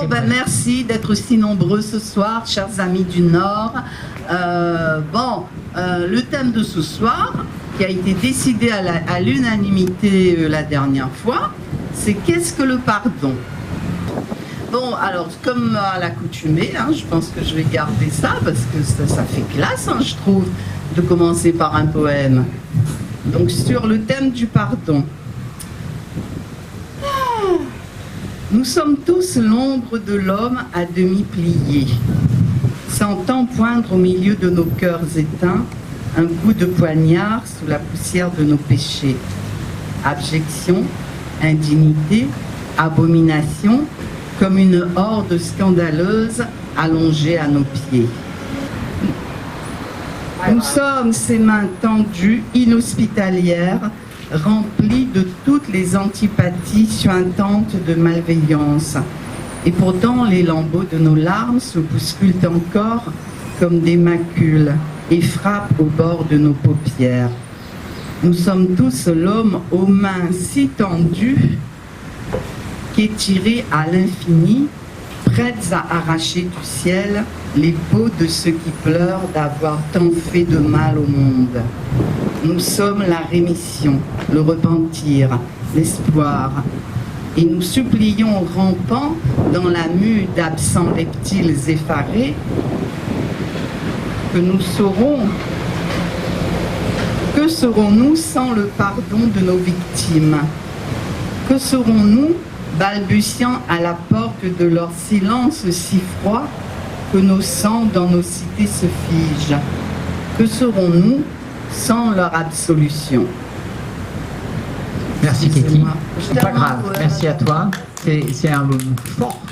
merci d'être aussi nombreux ce soir, chers amis du Nord. Le thème de ce soir, qui a été décidé à l'unanimité la dernière fois, c'est qu'est-ce que le pardon? Bon, alors, comme à l'accoutumée, je pense que je vais garder ça, parce que ça fait classe, je trouve, de commencer par un poème. Donc, sur le thème du pardon. Nous sommes tous l'ombre de l'homme à demi plié, sentant poindre au milieu de nos cœurs éteints un coup de poignard sous la poussière de nos péchés. Abjection, indignité, abomination, comme une horde scandaleuse allongée à nos pieds. Nous sommes ces mains tendues, inhospitalières, remplies de toutes les antipathies suintantes de malveillance. Et pourtant, les lambeaux de nos larmes se bousculent encore comme des macules et frappent au bord de nos paupières. Nous sommes tous l'homme aux mains si tendues qu'étirés à l'infini, prêtes à arracher du ciel les peaux de ceux qui pleurent d'avoir tant fait de mal au monde. Nous sommes la rémission, le repentir, l'espoir, et nous supplions rampant dans la mue d'absents reptiles effarés que serons-nous sans le pardon de nos victimes? Que serons-nous balbutiant à la porte de leur silence si froid que nos sangs dans nos cités se figent? Que serons-nous sans leur absolution? Merci Katie. Pas grave, merci à toi. C'est un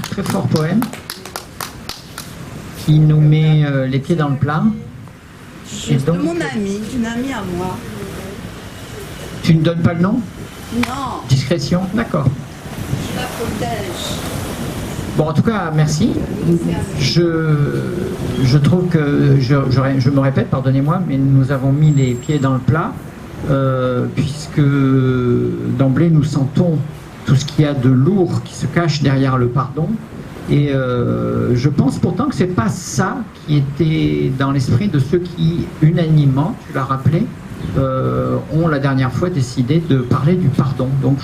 très fort poème qui nous met les pieds dans le plat. C'est de mon ami, d'une amie à moi. Tu ne donnes pas le nom? Non. Discrétion, d'accord. Je la protège. Bon, en tout cas, merci. Je trouve que, je me répète, pardonnez-moi, mais nous avons mis les pieds dans le plat, puisque d'emblée, nous sentons tout ce qu'il y a de lourd qui se cache derrière le pardon. Et je pense pourtant que ce n'est pas ça qui était dans l'esprit de ceux qui, unanimement, tu l'as rappelé, ont la dernière fois décidé de parler du pardon. Donc,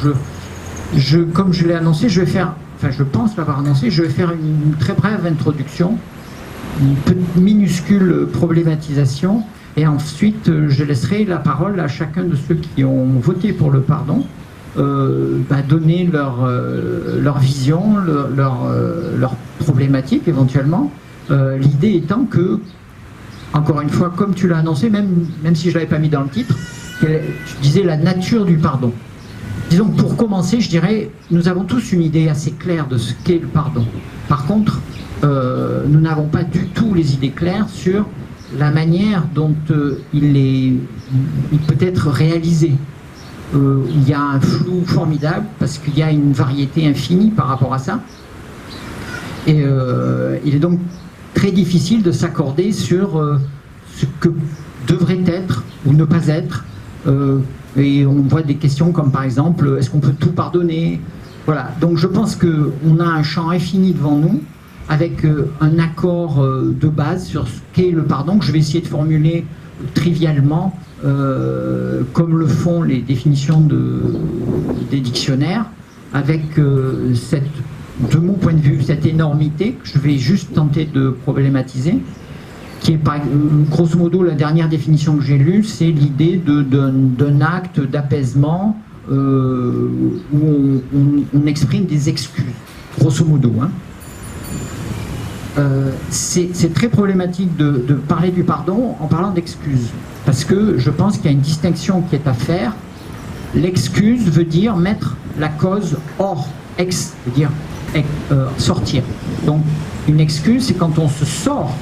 comme je l'ai annoncé, je pense l'avoir annoncé, je vais faire une très brève introduction, une minuscule problématisation, et ensuite je laisserai la parole à chacun de ceux qui ont voté pour le pardon, donner leur vision, leur problématique éventuellement. L'idée étant que, encore une fois, comme tu l'as annoncé, même si je ne l'avais pas mis dans le titre, tu disais la nature du pardon. Disons que pour commencer, je dirais, nous avons tous une idée assez claire de ce qu'est le pardon. Par contre, nous n'avons pas du tout les idées claires sur la manière dont il peut être réalisé. Il y a un flou formidable parce qu'il y a une variété infinie par rapport à ça. Et il est donc très difficile de s'accorder sur ce que devrait être ou ne pas être. Et on voit des questions comme par exemple, est-ce qu'on peut tout pardonner? Voilà, donc je pense qu'on a un champ infini devant nous, avec un accord de base sur ce qu'est le pardon, que je vais essayer de formuler trivialement, comme le font les définitions des dictionnaires, avec de mon point de vue, cette énormité que je vais juste tenter de problématiser, qui est grosso modo la dernière définition que j'ai lue, c'est l'idée d'un acte d'apaisement où on exprime des excuses, grosso modo. C'est très problématique de parler du pardon en parlant d'excuses, parce que je pense qu'il y a une distinction qui est à faire. L'excuse veut dire mettre la cause hors, veut dire sortir. Donc une excuse, c'est quand on se sort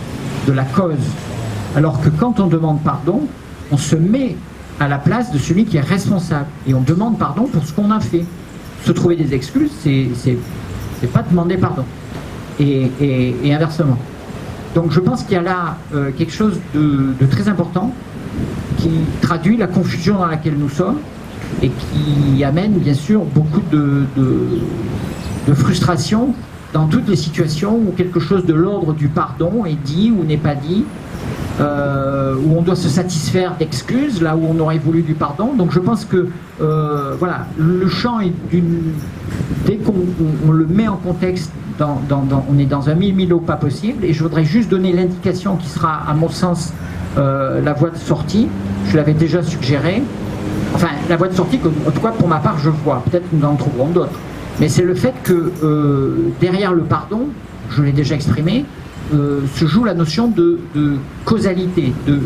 de la cause, alors que quand on demande pardon, on se met à la place de celui qui est responsable et on demande pardon pour ce qu'on a fait. Se trouver des excuses, c'est pas demander pardon, et inversement. Donc je pense qu'il y a là quelque chose de très important qui traduit la confusion dans laquelle nous sommes et qui amène bien sûr beaucoup de frustration dans toutes les situations où quelque chose de l'ordre du pardon est dit ou n'est pas dit, où on doit se satisfaire d'excuses, là où on aurait voulu du pardon. Donc je pense que voilà, le champ est dès qu'on le met en contexte, on est dans un mille pas possible, et je voudrais juste donner l'indication qui sera, à mon sens, la voie de sortie. Je l'avais déjà suggéré. Enfin, la voie de sortie, en tout cas pour ma part, je vois. Peut-être que nous en trouverons d'autres. Mais c'est le fait que derrière le pardon, je l'ai déjà exprimé, se joue la notion de causalité, de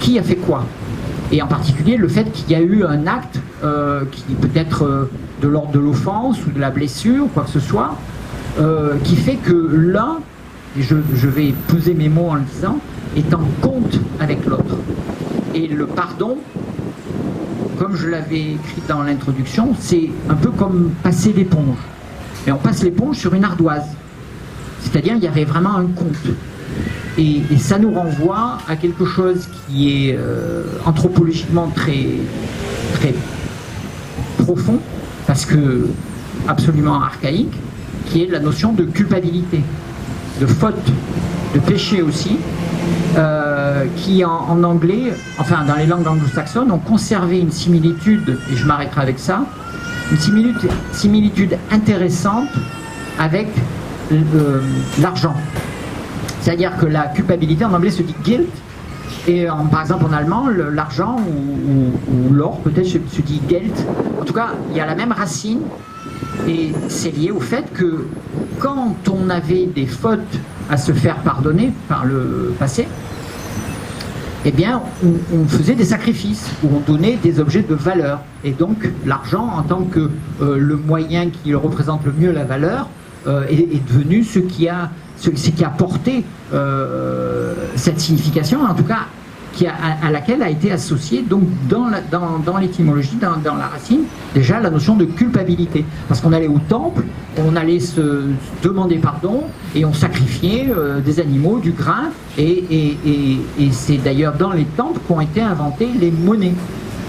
qui a fait quoi. Et en particulier le fait qu'il y a eu un acte qui peut être de l'ordre de l'offense ou de la blessure, quoi que ce soit, qui fait que l'un, et je vais peser mes mots en le disant, est en compte avec l'autre. Et le pardon, comme je l'avais écrit dans l'introduction, c'est un peu comme passer l'éponge. Mais on passe l'éponge sur une ardoise. C'est-à-dire il y avait vraiment un compte. Et ça nous renvoie à quelque chose qui est anthropologiquement très, très profond, parce que absolument archaïque, qui est la notion de culpabilité, de faute, de péché aussi, qui en anglais, enfin dans les langues anglo-saxonnes, ont conservé une similitude, et je m'arrêterai avec ça, une similitude intéressante avec l'argent. C'est-à-dire que la culpabilité en anglais se dit guilt, et par exemple en allemand, l'argent ou l'or peut-être se dit Geld. En tout cas, il y a la même racine, et c'est lié au fait que quand on avait des fautes à se faire pardonner par le passé, eh bien, on faisait des sacrifices, où on donnait des objets de valeur. Et donc, l'argent, en tant que le moyen qui représente le mieux la valeur, est devenu ce qui a porté cette signification, en tout cas, à laquelle a été associée, donc, dans l'étymologie, dans la racine, déjà la notion de culpabilité. Parce qu'on allait au temple, on allait se demander pardon, et on sacrifiait des animaux, du grain, et c'est d'ailleurs dans les temples qu'ont été inventées les monnaies.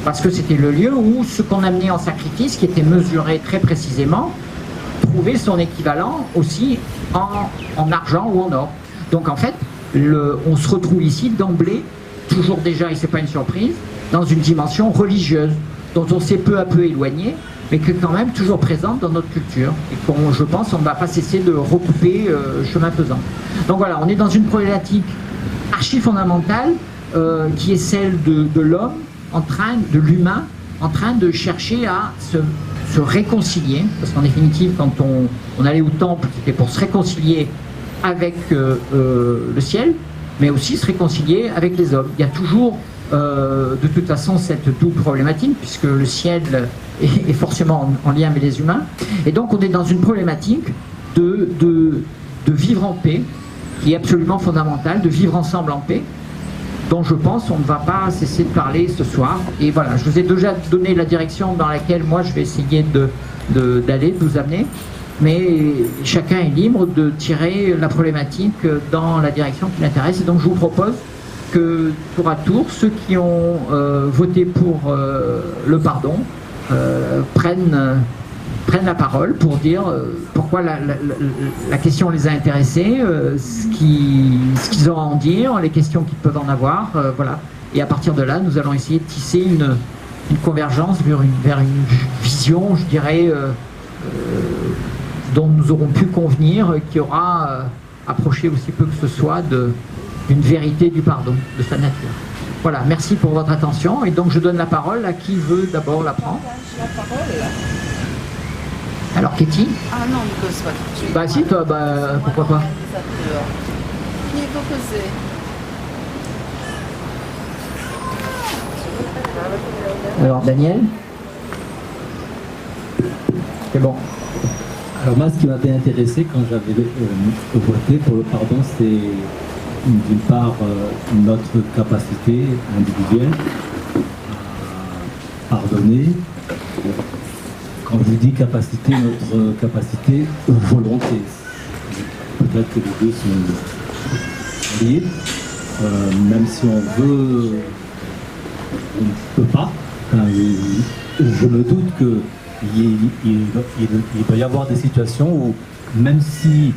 Parce que c'était le lieu où ce qu'on amenait en sacrifice, qui était mesuré très précisément, trouvait son équivalent aussi en argent ou en or. Donc en fait, on se retrouve ici d'emblée, toujours déjà, et c'est pas une surprise, dans une dimension religieuse, dont on s'est peu à peu éloigné, mais qui est quand même toujours présente dans notre culture, et qu'on, je pense, on ne va pas cesser de recouper chemin faisant. Donc voilà, on est dans une problématique archi fondamentale, qui est celle de l'homme, de l'humain, en train de chercher à se réconcilier, parce qu'en définitive, quand on allait au temple, c'était pour se réconcilier avec le ciel, mais aussi se réconcilier avec les hommes. Il y a toujours, de toute façon, cette double problématique, puisque le ciel est forcément en lien avec les humains. Et donc, on est dans une problématique de vivre en paix, qui est absolument fondamentale, de vivre ensemble en paix, dont je pense on ne va pas cesser de parler ce soir. Et voilà, je vous ai déjà donné la direction dans laquelle moi je vais essayer d'aller, de vous amener. Mais chacun est libre de tirer la problématique dans la direction qui l'intéresse. Et donc je vous propose que tour à tour, ceux qui ont voté pour le pardon prennent la parole pour dire pourquoi la question les a intéressés, ce qu'ils ont à en dire, les questions qu'ils peuvent en avoir, voilà. Et à partir de là, nous allons essayer de tisser une convergence vers une vision, je dirais, dont nous aurons pu convenir, qui aura approché aussi peu que ce soit d'une vérité du pardon, de sa nature. Voilà, merci pour votre attention. Et donc je donne la parole à qui veut d'abord la prendre. La parole. Alors Katie? Ah non, Nicolas, pas tout de suite. Bah si, toi, bah pourquoi pas? Qui est proposé? Alors Daniel? C'est bon. Alors moi, ce qui m'avait intéressé quand j'avais voté pour le pardon, c'est d'une part notre capacité individuelle à pardonner. Quand je dis capacité, notre capacité volonté. Peut-être que les deux sont liés. Même si on veut, on ne peut pas. Enfin, je me doute qu'il va y avoir des situations où, même si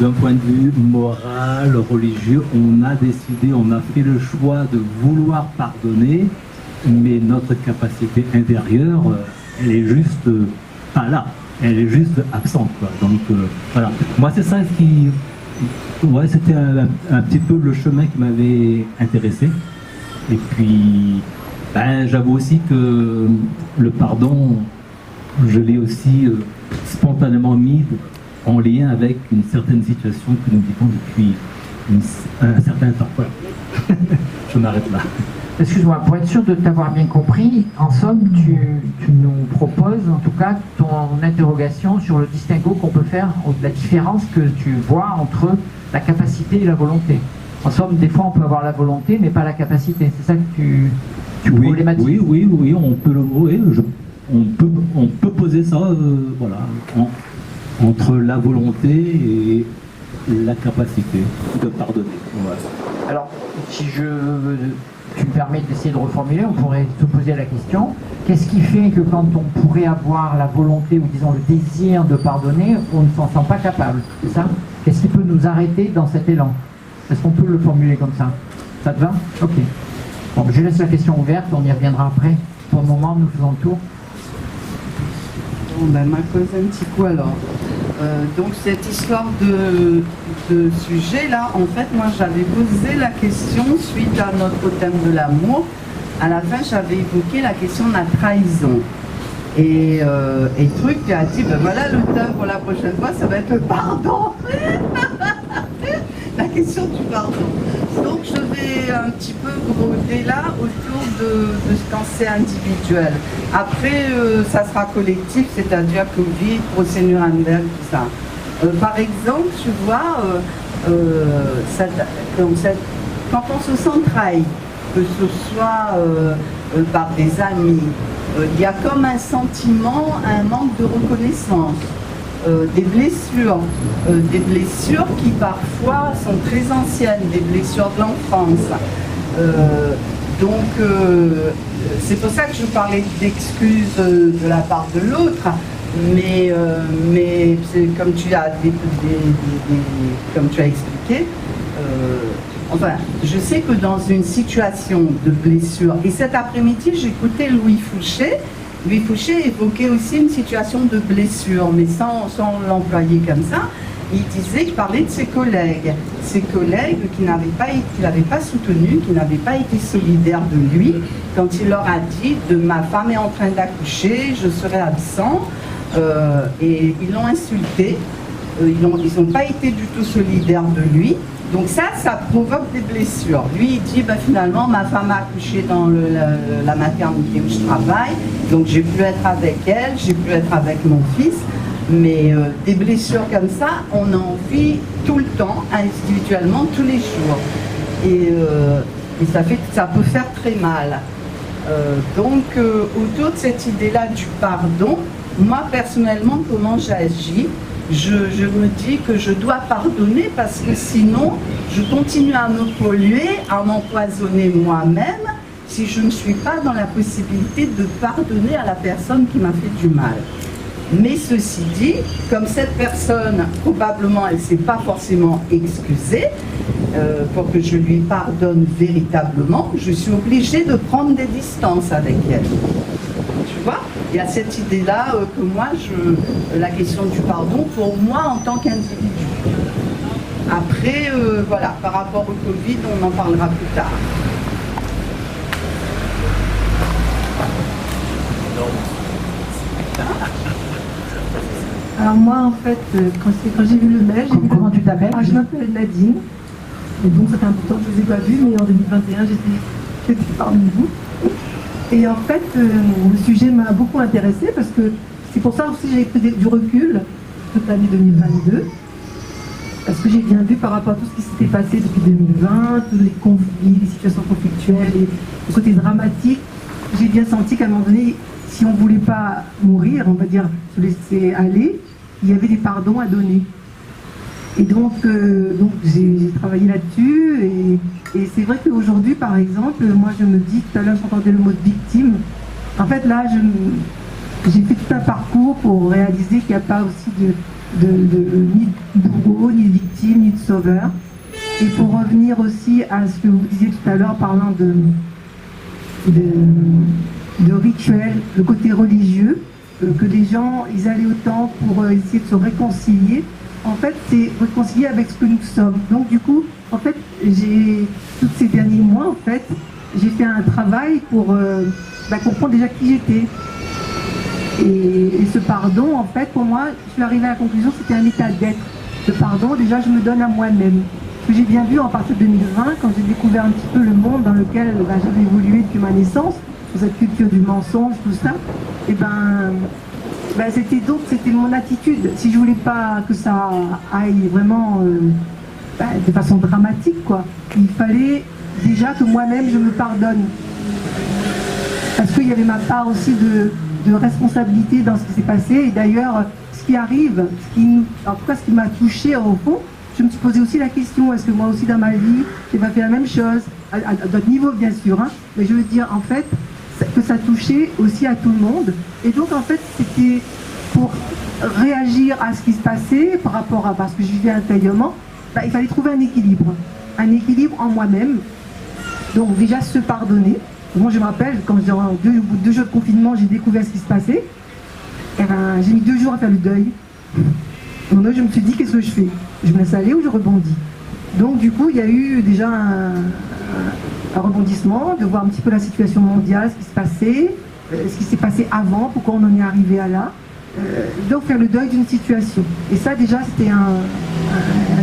d'un point de vue moral, religieux, on a décidé, on a fait le choix de vouloir pardonner, mais notre capacité intérieure, elle est juste pas là, elle est juste absente, quoi. Donc voilà, moi c'est ça qui, ouais, c'était un petit peu le chemin qui m'avait intéressé. Et puis, ben, j'avoue aussi que le pardon, je l'ai aussi spontanément mis en lien avec une certaine situation que nous vivons depuis un certain temps. Voilà. Je m'arrête là. Excuse-moi, pour être sûr de t'avoir bien compris, en somme, tu nous proposes en tout cas ton interrogation sur le distinguo qu'on peut faire, la différence que tu vois entre la capacité et la volonté. En somme, des fois on peut avoir la volonté mais pas la capacité. C'est ça que tu problématises. Oui, on peut le on peut poser ça, voilà, entre la volonté et la capacité de pardonner. Voilà. Alors, si tu me permets d'essayer de reformuler, on pourrait se poser la question, qu'est-ce qui fait que quand on pourrait avoir la volonté ou disons le désir de pardonner, on ne s'en sent pas capable, c'est ça? Qu'est-ce qui peut nous arrêter dans cet élan? Est-ce qu'on peut le formuler comme ça? Ça te va? Ok. Bon, je laisse la question ouverte, on y reviendra après. Pour le moment, nous faisons le tour. Bon, ben, m'a posé un petit coup alors. Donc cette histoire de sujet là, en fait moi j'avais posé la question suite à notre thème de l'amour. À la fin j'avais évoqué la question de la trahison. Et Truc a dit, ben voilà le thème pour la prochaine fois, ça va être le pardon. La question du pardon. Donc je vais un petit peu broder là autour de quand c'est individuel. Après, ça sera collectif, c'est-à-dire Covid, procès Nuremberg, tout ça. Par exemple, tu vois, quand on se sent trahi, que ce soit par des amis, il y a comme un sentiment, un manque de reconnaissance. Des blessures qui parfois sont très anciennes, des blessures de l'enfance. Donc c'est pour ça que je parlais d'excuses de la part de l'autre, mais c'est comme tu as comme tu as expliqué. Enfin, je sais que dans une situation de blessure, et cet après-midi j'écoutais Louis Fouché. Louis Fouché évoquait aussi une situation de blessure, mais sans l'employer comme ça. Il disait qu'il parlait de ses collègues qui l'avaient pas soutenu, qui n'avaient pas été solidaires de lui, quand il leur a dit « ma femme est en train d'accoucher, je serai absent », et ils l'ont insulté, ils n'ont pas été du tout solidaires de lui. Donc ça provoque des blessures. Lui, il dit, finalement, ma femme a accouché dans la maternité où je travaille, donc j'ai pu être avec elle, j'ai pu être avec mon fils, mais des blessures comme ça, on en vit tout le temps, individuellement, tous les jours. Et ça peut faire très mal. Donc, autour de cette idée-là du pardon, moi, personnellement, comment j'agis ? Je me dis que je dois pardonner parce que sinon, je continue à me polluer, à m'empoisonner moi-même si je ne suis pas dans la possibilité de pardonner à la personne qui m'a fait du mal. Mais ceci dit, comme cette personne, probablement, elle ne s'est pas forcément excusée, pour que je lui pardonne véritablement, je suis obligée de prendre des distances avec elle. Tu vois ? Il y a cette idée-là que moi, la question du pardon, pour moi en tant qu'individu. Après, voilà, par rapport au Covid, on en parlera plus tard. Alors moi, en fait, quand j'ai vu le mail, j'ai vu... Comment tu t'appelles? Je m'appelle Nadine. Et donc, ça fait un peu de temps que je ne vous ai pas vu, mais en 2021, j'étais parmi vous. Et en fait, le sujet m'a beaucoup intéressée parce que c'est pour ça aussi que j'ai pris du recul toute l'année 2022. Parce que j'ai bien vu par rapport à tout ce qui s'était passé depuis 2020, tous les conflits, les situations conflictuelles, le côté dramatique. J'ai bien senti qu'à un moment donné, si on ne voulait pas mourir, on va dire, se laisser aller, il y avait des pardons à donner. Et donc j'ai travaillé là-dessus et c'est vrai qu'aujourd'hui, par exemple, moi je me dis, tout à l'heure j'entendais le mot de victime. En fait là, j'ai fait tout un parcours pour réaliser qu'il n'y a pas aussi ni de bourreau, ni de victime, ni de sauveur. Et pour revenir aussi à ce que vous disiez tout à l'heure, parlant de rituels, le côté religieux, que les gens, ils allaient au temple pour essayer de se réconcilier. En fait, c'est réconcilier avec ce que nous sommes. Donc du coup, en fait, tous ces derniers mois, en fait, j'ai fait un travail pour comprendre déjà qui j'étais. Et ce pardon, en fait, pour moi, je suis arrivée à la conclusion que c'était un état d'être. Le pardon, déjà, je me donne à moi-même. Ce que j'ai bien vu en partir de 2020, quand j'ai découvert un petit peu le monde dans lequel j'avais évolué depuis ma naissance, sur cette culture du mensonge, tout ça, et c'était mon attitude. Si je voulais pas que ça aille vraiment de façon dramatique, quoi, il fallait déjà que moi-même je me pardonne. Parce qu'il y avait ma part aussi de responsabilité dans ce qui s'est passé. Et d'ailleurs, ce qui arrive, en tout cas ce qui m'a touchée au fond, je me suis posé aussi la question, est-ce que moi aussi dans ma vie, j'ai pas fait la même chose, à d'autres niveaux bien sûr, hein, mais je veux dire en fait que ça touchait aussi à tout le monde. Et donc en fait c'était pour réagir à ce qui se passait par rapport à ce que je vivais intérieurement, il fallait trouver un équilibre en moi-même. Donc déjà se pardonner. Moi je me rappelle, quand au bout de 2 jours de confinement, j'ai découvert ce qui se passait, j'ai mis 2 jours à faire le deuil. Donc là, je me suis dit, qu'est-ce que je fais? Je me laisse aller ou je rebondis? Donc du coup, il y a eu déjà un rebondissement, de voir un petit peu la situation mondiale, ce qui se passait, ce qui s'est passé avant, pourquoi on en est arrivé à là. Donc faire le deuil d'une situation. Et ça déjà, c'était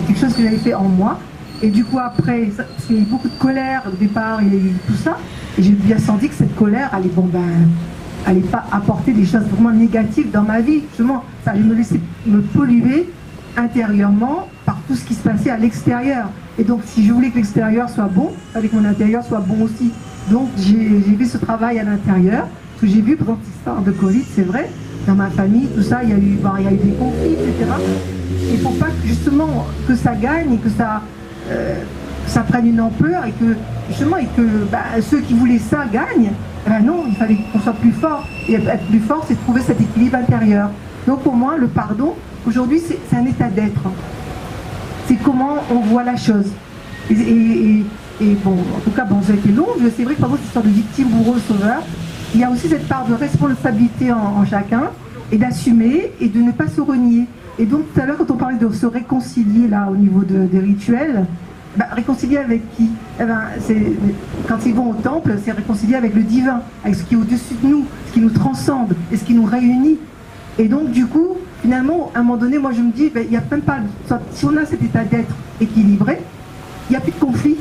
quelque chose que j'avais fait en moi. Et du coup après, parce qu'il y a eu beaucoup de colère au départ, il y a eu tout ça, et j'ai bien senti que cette colère allait pas apporter des choses vraiment négatives dans ma vie. Justement, ça allait me laisser me polluer intérieurement par tout ce qui se passait à l'extérieur. Et donc si je voulais que l'extérieur soit bon, il fallait que mon intérieur soit bon aussi. Donc j'ai fait ce travail à l'intérieur, ce que j'ai vu pendant cette histoire de Covid, c'est vrai, dans ma famille, tout ça, il y a eu des conflits, etc. Et pour pas justement que ça gagne et que ça prenne une ampleur et que justement ceux qui voulaient ça gagnent, non, il fallait qu'on soit plus fort. Et être plus fort, c'est trouver cet équilibre intérieur. Donc pour moi, le pardon, aujourd'hui, c'est un état d'être. C'est comment on voit la chose. Et bon, en tout cas, ça a été long. C'est vrai que par exemple, cette histoire de victime, bourreau, sauveur, il y a aussi cette part de responsabilité en chacun et d'assumer et de ne pas se renier. Et donc tout à l'heure, quand on parlait de se réconcilier là au niveau des rituels, réconcilier avec qui? Quand ils vont au temple, c'est réconcilier avec le divin, avec ce qui est au-dessus de nous, ce qui nous transcende et ce qui nous réunit. Et donc du coup, finalement, à un moment donné, moi je me dis, il n'y a même pas, si on a cet état d'être équilibré, il n'y a plus de conflit.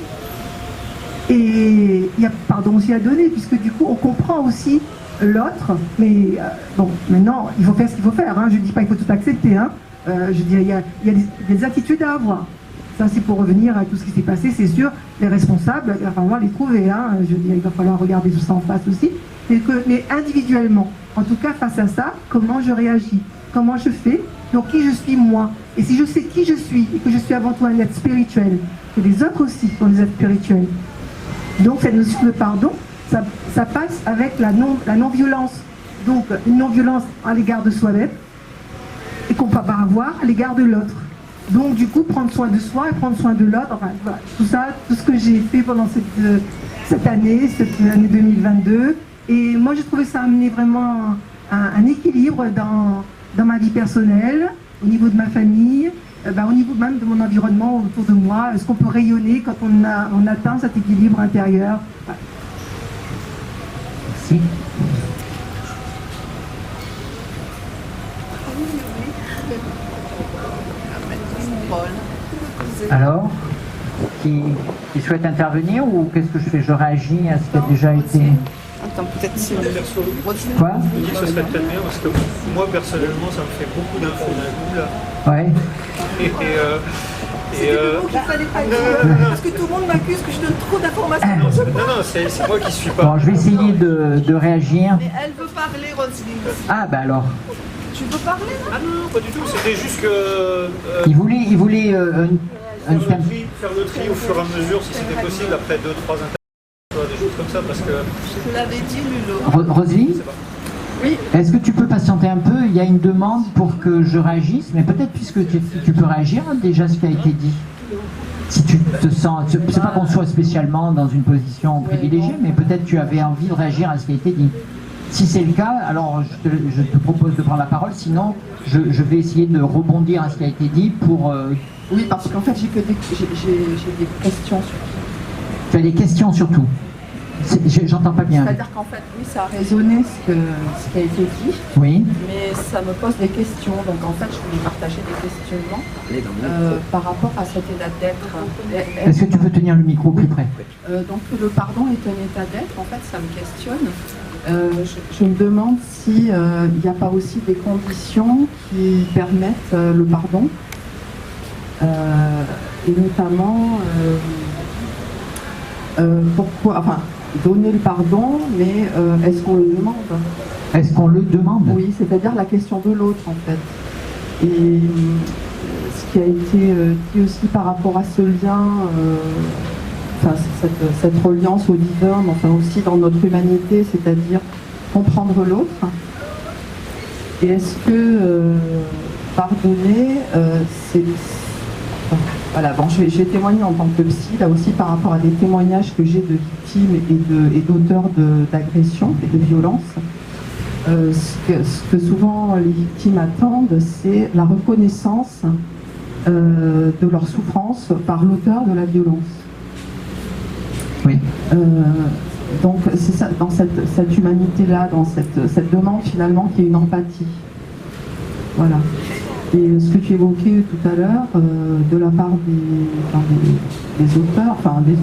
Et il y a pardon aussi à donner, puisque du coup on comprend aussi l'autre, mais bon, maintenant il faut faire ce qu'il faut faire, hein. Je ne dis pas qu'il faut tout accepter, hein. Je dis il y a des attitudes à avoir. Ça c'est pour revenir à tout ce qui s'est passé, c'est sûr, les responsables, il va falloir les trouver, hein. Je dis il va falloir regarder tout ça en face aussi, mais individuellement, en tout cas face à ça, comment je réagis, comment je fais, donc qui je suis moi. Et si je sais qui je suis, et que je suis avant tout un être spirituel, que les autres aussi sont des êtres spirituels, donc cette notion de pardon, ça passe avec la non-violence. Donc une non-violence à l'égard de soi-même et qu'on ne peut pas avoir à l'égard de l'autre. Donc du coup, prendre soin de soi et prendre soin de l'autre, enfin voilà, tout ça, tout ce que j'ai fait pendant cette année 2022. Et moi, j'ai trouvé ça amener vraiment un équilibre dans ma vie personnelle, au niveau de ma famille, au niveau même de mon environnement autour de moi, est-ce qu'on peut rayonner quand on atteint cet équilibre intérieur. Voilà. Merci. Alors, qui souhaite intervenir ou qu'est-ce que je fais? Je réagis à ce qui a déjà été... Attends, peut-être si... Quoi? Ce serait peut-être bien parce que moi personnellement ça me fait beaucoup d'infos d'un coup là. Ouais. C'était le mot qu'il fallait pas dire, parce que tout le monde m'accuse que je donne trop d'informations. Non, c'est moi qui suis pas. Bon, je vais essayer de réagir. Mais elle veut parler, Roselyne. Ah, bah alors. Tu veux parler, là? Ah non, pas du tout, c'était juste que... Il voulait faire le tri au fur et à mesure si c'était possible après 2-3 interventions, des choses comme ça parce que... Je te l'avais dit, Lulo. Roselyne? Oui. Est-ce que tu peux patienter un peu? Il y a une demande pour que je réagisse, mais peut-être puisque tu peux réagir déjà ce qui a été dit. Si tu te sens, c'est pas qu'on soit spécialement dans une position privilégiée, mais peut-être tu avais envie de réagir à ce qui a été dit. Si c'est le cas, alors je te propose de prendre la parole, sinon je vais essayer de rebondir à ce qui a été dit pour... Oui, parce qu'en fait, j'ai des questions sur. Tu as des questions surtout. J'entends pas bien. C'est-à-dire qu'en fait, oui, ça a résonné ce qui a été dit, Oui. mais ça me pose des questions. Donc en fait, je voulais partager des questionnements par rapport à cet état d'être. Est-ce que tu peux tenir le micro plus près? Donc le pardon est un état d'être, en fait, ça me questionne. Je me demande s'il n'y a pas aussi des conditions qui permettent le pardon, et notamment pourquoi, enfin, donner le pardon, mais est-ce qu'on le demande? Est-ce qu'on le demande? Oui, c'est-à-dire la question de l'autre, en fait. Et ce qui a été dit aussi par rapport à ce lien, enfin, cette reliance au divin, mais enfin aussi dans notre humanité, c'est-à-dire comprendre l'autre. Et est-ce que pardonner, c'est... Voilà, bon, je vais témoigner en tant que psy, là aussi par rapport à des témoignages que j'ai de victimes et d'auteurs d'agressions et de violences. Ce que souvent les victimes attendent, c'est la reconnaissance de leur souffrance par l'auteur de la violence. Oui. Donc c'est ça, dans cette humanité-là, dans cette demande finalement qui est une empathie. Voilà. Et ce que tu évoquais tout à l'heure, de la part des auteurs, bon, je dis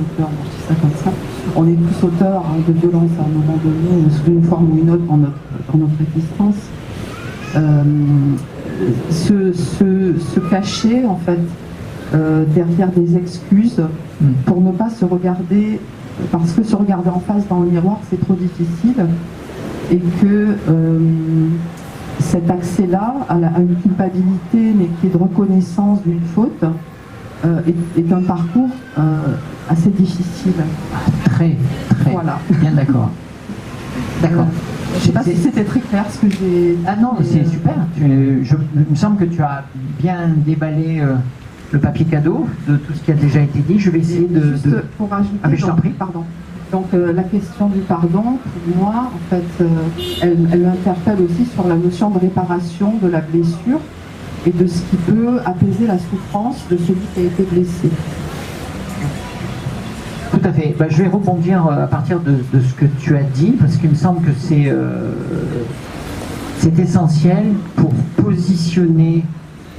ça comme ça, on est tous auteurs de violence à un moment donné, sous une forme ou une autre dans notre existence. Se cacher, en fait, derrière des excuses pour ne pas se regarder, parce que se regarder en face dans le miroir, c'est trop difficile, et que cet accès-là à une culpabilité, mais qui est de reconnaissance d'une faute, est un parcours assez difficile. Très, Voilà. bien d'accord. D'accord. Je ne sais pas si c'était très clair ce que j'ai... Ah non, c'est super. Il me semble que tu as bien déballé le papier cadeau de tout ce qui a déjà été dit. Je vais essayer Juste pour rajouter... Ah mais je t'en prie. Pardon. Donc la question du pardon, pour moi, en fait, elle m'interpelle aussi sur la notion de réparation de la blessure et de ce qui peut apaiser la souffrance de celui qui a été blessé. Tout à fait. Je vais rebondir à partir de ce que tu as dit, parce qu'il me semble que c'est essentiel pour positionner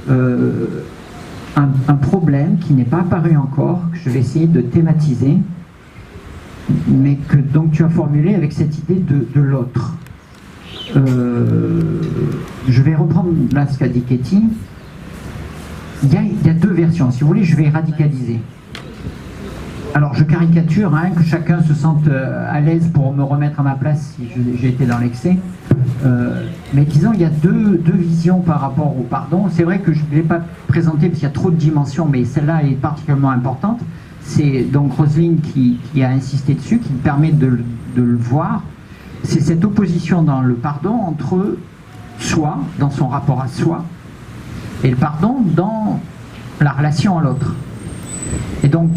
un problème qui n'est pas apparu encore, que je vais essayer de thématiser, mais que donc tu as formulé avec cette idée de l'autre. Je vais reprendre là ce qu'a dit Katie. Il y a deux versions. Si vous voulez, je vais radicaliser. Alors je caricature, que chacun se sente à l'aise pour me remettre à ma place si j'ai été dans l'excès. Mais disons, il y a deux visions par rapport au pardon. C'est vrai que je ne l'ai pas présenté parce qu'il y a trop de dimensions, mais celle-là est particulièrement importante. C'est donc Roselyne qui a insisté dessus, qui me permet de le voir. C'est cette opposition dans le pardon entre soi, dans son rapport à soi, et le pardon dans la relation à l'autre. Et donc,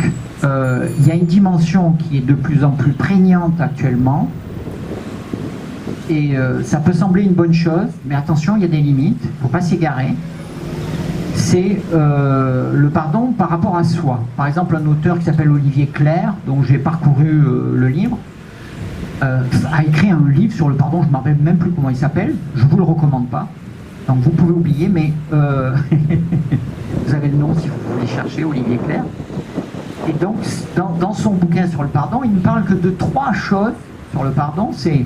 il y a une dimension qui est de plus en plus prégnante actuellement, et ça peut sembler une bonne chose, mais attention, il y a des limites, il ne faut pas s'égarer. C'est le pardon par rapport à soi. Par exemple, un auteur qui s'appelle Olivier Clerc, dont j'ai parcouru le livre, a écrit un livre sur le pardon, je ne me rappelle même plus comment il s'appelle, je ne vous le recommande pas, donc vous pouvez oublier, mais vous avez le nom si vous voulez chercher, Olivier Clerc. Et donc, dans son bouquin sur le pardon, il ne parle que de 3 choses sur le pardon. C'est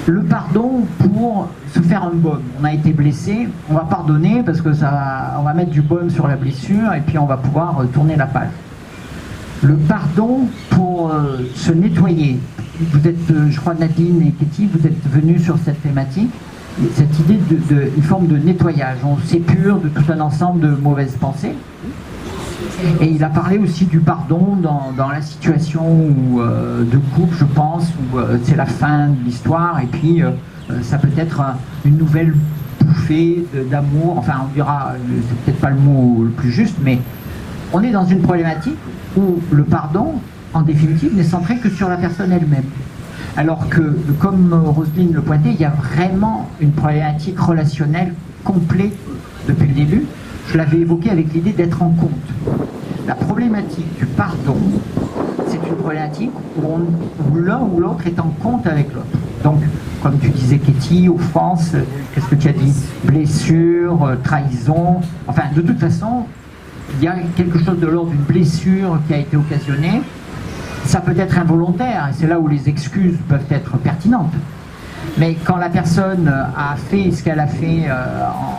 le pardon pour se faire un baume. On a été blessé, on va pardonner parce que on va mettre du baume sur la blessure et puis on va pouvoir tourner la page. Le pardon pour se nettoyer. Vous êtes, je crois, Nadine et Katie, vous êtes venus sur cette thématique, cette idée une forme de nettoyage. On s'épure de tout un ensemble de mauvaises pensées. Et il a parlé aussi du pardon dans la situation de couple, je pense, où c'est la fin de l'histoire, et puis ça peut être une nouvelle bouffée d'amour, enfin on dira, c'est peut-être pas le mot le plus juste, mais on est dans une problématique où le pardon, en définitive, n'est centré que sur la personne elle-même. Alors que, comme Roselyne le pointait, il y a vraiment une problématique relationnelle complète depuis le début. Je l'avais évoqué avec l'idée d'être en compte. La problématique du pardon, c'est une problématique où l'un ou l'autre est en compte avec l'autre. Donc, comme tu disais, Katie, offense, qu'est-ce que tu as dit? Blessure, trahison. Enfin, de toute façon, il y a quelque chose de l'ordre d'une blessure qui a été occasionnée. Ça peut être involontaire, et c'est là où les excuses peuvent être pertinentes. Mais quand la personne a fait ce qu'elle a fait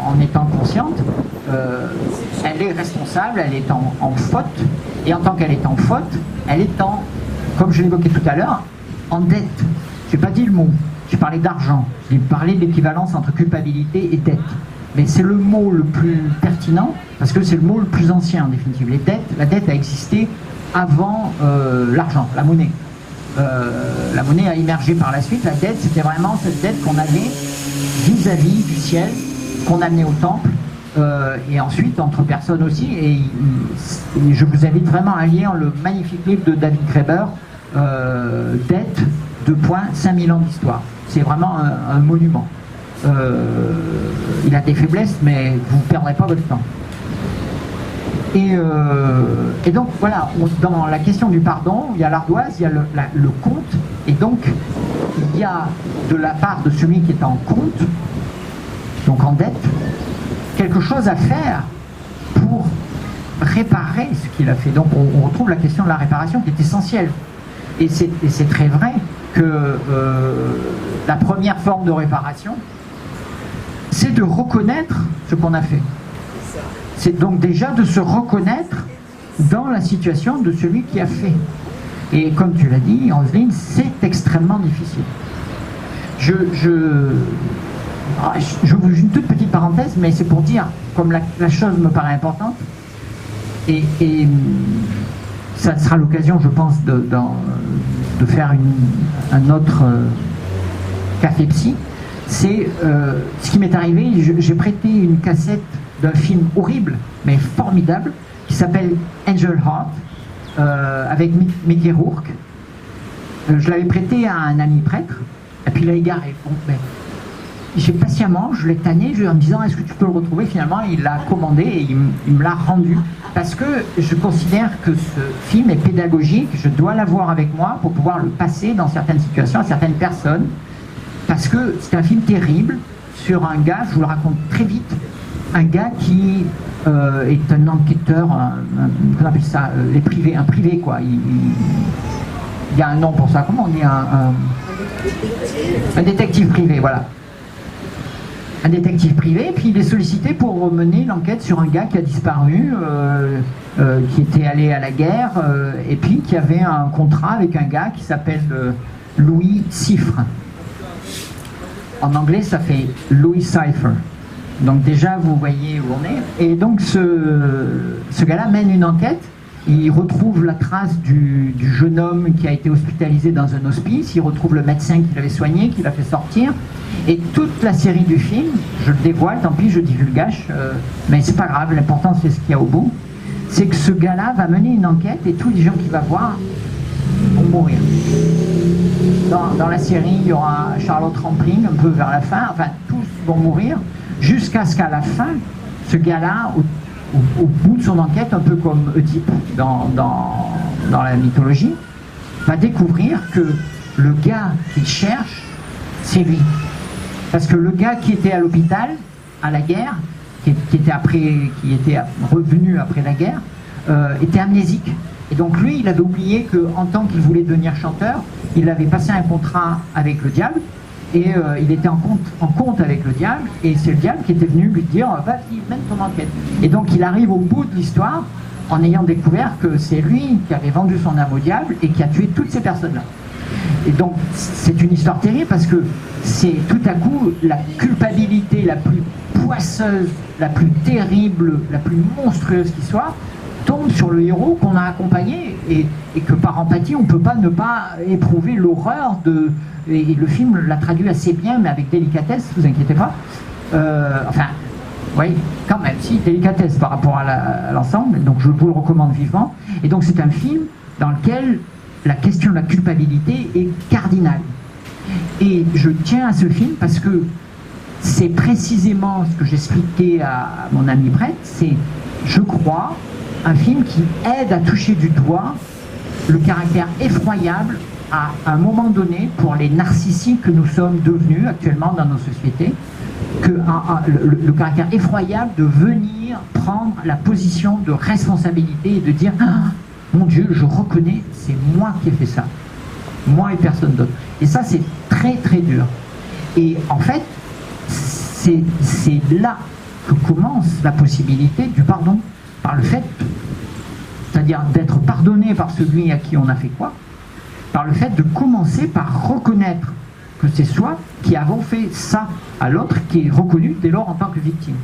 en étant consciente, elle est responsable, elle est en faute, et en tant qu'elle est en faute, elle est comme je l'évoquais tout à l'heure, en dette. Je n'ai pas dit le mot, j'ai parlé d'argent, j'ai parlé de l'équivalence entre culpabilité et dette. Mais c'est le mot le plus pertinent, parce que c'est le mot le plus ancien en définitive. La dette a existé avant l'argent, la monnaie. La monnaie a émergé par la suite. La dette, c'était vraiment cette dette qu'on avait vis-à-vis du ciel, qu'on amenait au temple, et ensuite entre personnes aussi. Et je vous invite vraiment à lire le magnifique livre de David Graeber, Dette, 5000 ans d'histoire. C'est vraiment un monument. Il a des faiblesses, mais vous ne perdrez pas votre temps. Et donc voilà, dans la question du pardon, il y a l'ardoise, il y a le compte, et donc il y a de la part de celui qui est en compte, donc en dette, quelque chose à faire pour réparer ce qu'il a fait. Donc on retrouve la question de la réparation qui est essentielle. Et c'est très vrai que la première forme de réparation, c'est de reconnaître ce qu'on a fait. C'est donc déjà de se reconnaître dans la situation de celui qui a fait. Et comme tu l'as dit, Roselyne, c'est extrêmement difficile. J'ouvre une toute petite parenthèse, mais c'est pour dire, comme la chose me paraît importante, et ça sera l'occasion, je pense, de faire un autre café psy, c'est ce qui m'est arrivé, j'ai prêté une cassette d'un film horrible, mais formidable, qui s'appelle Angel Heart, avec Mickey Rourke. Je l'avais prêté à un ami prêtre, et puis il l'a égaré. Bon, j'ai patiemment, je l'ai tanné, en me disant, est-ce que tu peux le retrouver? Finalement, il l'a commandé et il me l'a rendu. Parce que je considère que ce film est pédagogique, je dois l'avoir avec moi pour pouvoir le passer dans certaines situations à certaines personnes. Parce que c'est un film terrible sur un gars, je vous le raconte très vite, un gars qui est un enquêteur, comment on appelle ça, un privé quoi. Il y a un nom pour ça, comment on dit, un détective privé, voilà. Un détective privé, puis il est sollicité pour mener l'enquête sur un gars qui a disparu, qui était allé à la guerre, et puis qui avait un contrat avec un gars qui s'appelle Louis Cypher. En anglais, ça fait Louis Cypher. Donc déjà, vous voyez où on est. Et donc ce gars-là mène une enquête. Il retrouve la trace du jeune homme qui a été hospitalisé dans un hospice. Il retrouve le médecin qui l'avait soigné, qui l'a fait sortir. Et toute la série du film, je le dévoile, tant pis, je divulgage, mais c'est pas grave, l'important c'est ce qu'il y a au bout. C'est que ce gars-là va mener une enquête et tous les gens qu'il va voir vont mourir. Dans la série, il y aura Charlotte Rampling un peu vers la fin, enfin tous vont mourir, jusqu'à ce qu'à la fin, ce gars-là, au bout de son enquête, un peu comme Oedipe dans la mythologie, va découvrir que le gars qu'il cherche, c'est lui. Parce que le gars qui était à l'hôpital, à la guerre, qui était revenu après la guerre, était amnésique. Et donc lui, il avait oublié qu'en tant qu'il voulait devenir chanteur, il avait passé un contrat avec le diable, et il était en compte avec le diable, et c'est le diable qui était venu lui dire « vas-y, mène ton enquête ». Et donc il arrive au bout de l'histoire en ayant découvert que c'est lui qui avait vendu son âme au diable et qui a tué toutes ces personnes-là. Et donc c'est une histoire terrible parce que c'est tout à coup la culpabilité la plus poisseuse, la plus terrible, la plus monstrueuse qui soit, tombe sur le héros qu'on a accompagné et que par empathie on ne peut pas ne pas éprouver l'horreur de... Et le film l'a traduit assez bien, mais avec délicatesse, ne vous inquiétez pas. Enfin, oui, quand même, si, délicatesse par rapport à l'ensemble, donc je vous le recommande vivement. Et donc c'est un film dans lequel la question de la culpabilité est cardinale. Et je tiens à ce film parce que c'est précisément ce que j'expliquais à mon ami Brett, c'est, je crois, un film qui aide à toucher du doigt le caractère effroyable à un moment donné pour les narcissiques que nous sommes devenus actuellement dans nos sociétés, que le caractère effroyable de venir prendre la position de responsabilité et de dire ah, mon Dieu, je reconnais, c'est moi qui ai fait ça, moi et personne d'autre. Et ça, c'est très très dur. Et en fait, c'est là que commence la possibilité du pardon, par le fait, c'est-à-dire d'être pardonné par celui à qui on a fait quoi, par le fait de commencer par reconnaître que c'est soi qui avons fait ça à l'autre, qui est reconnu dès lors en tant que victime.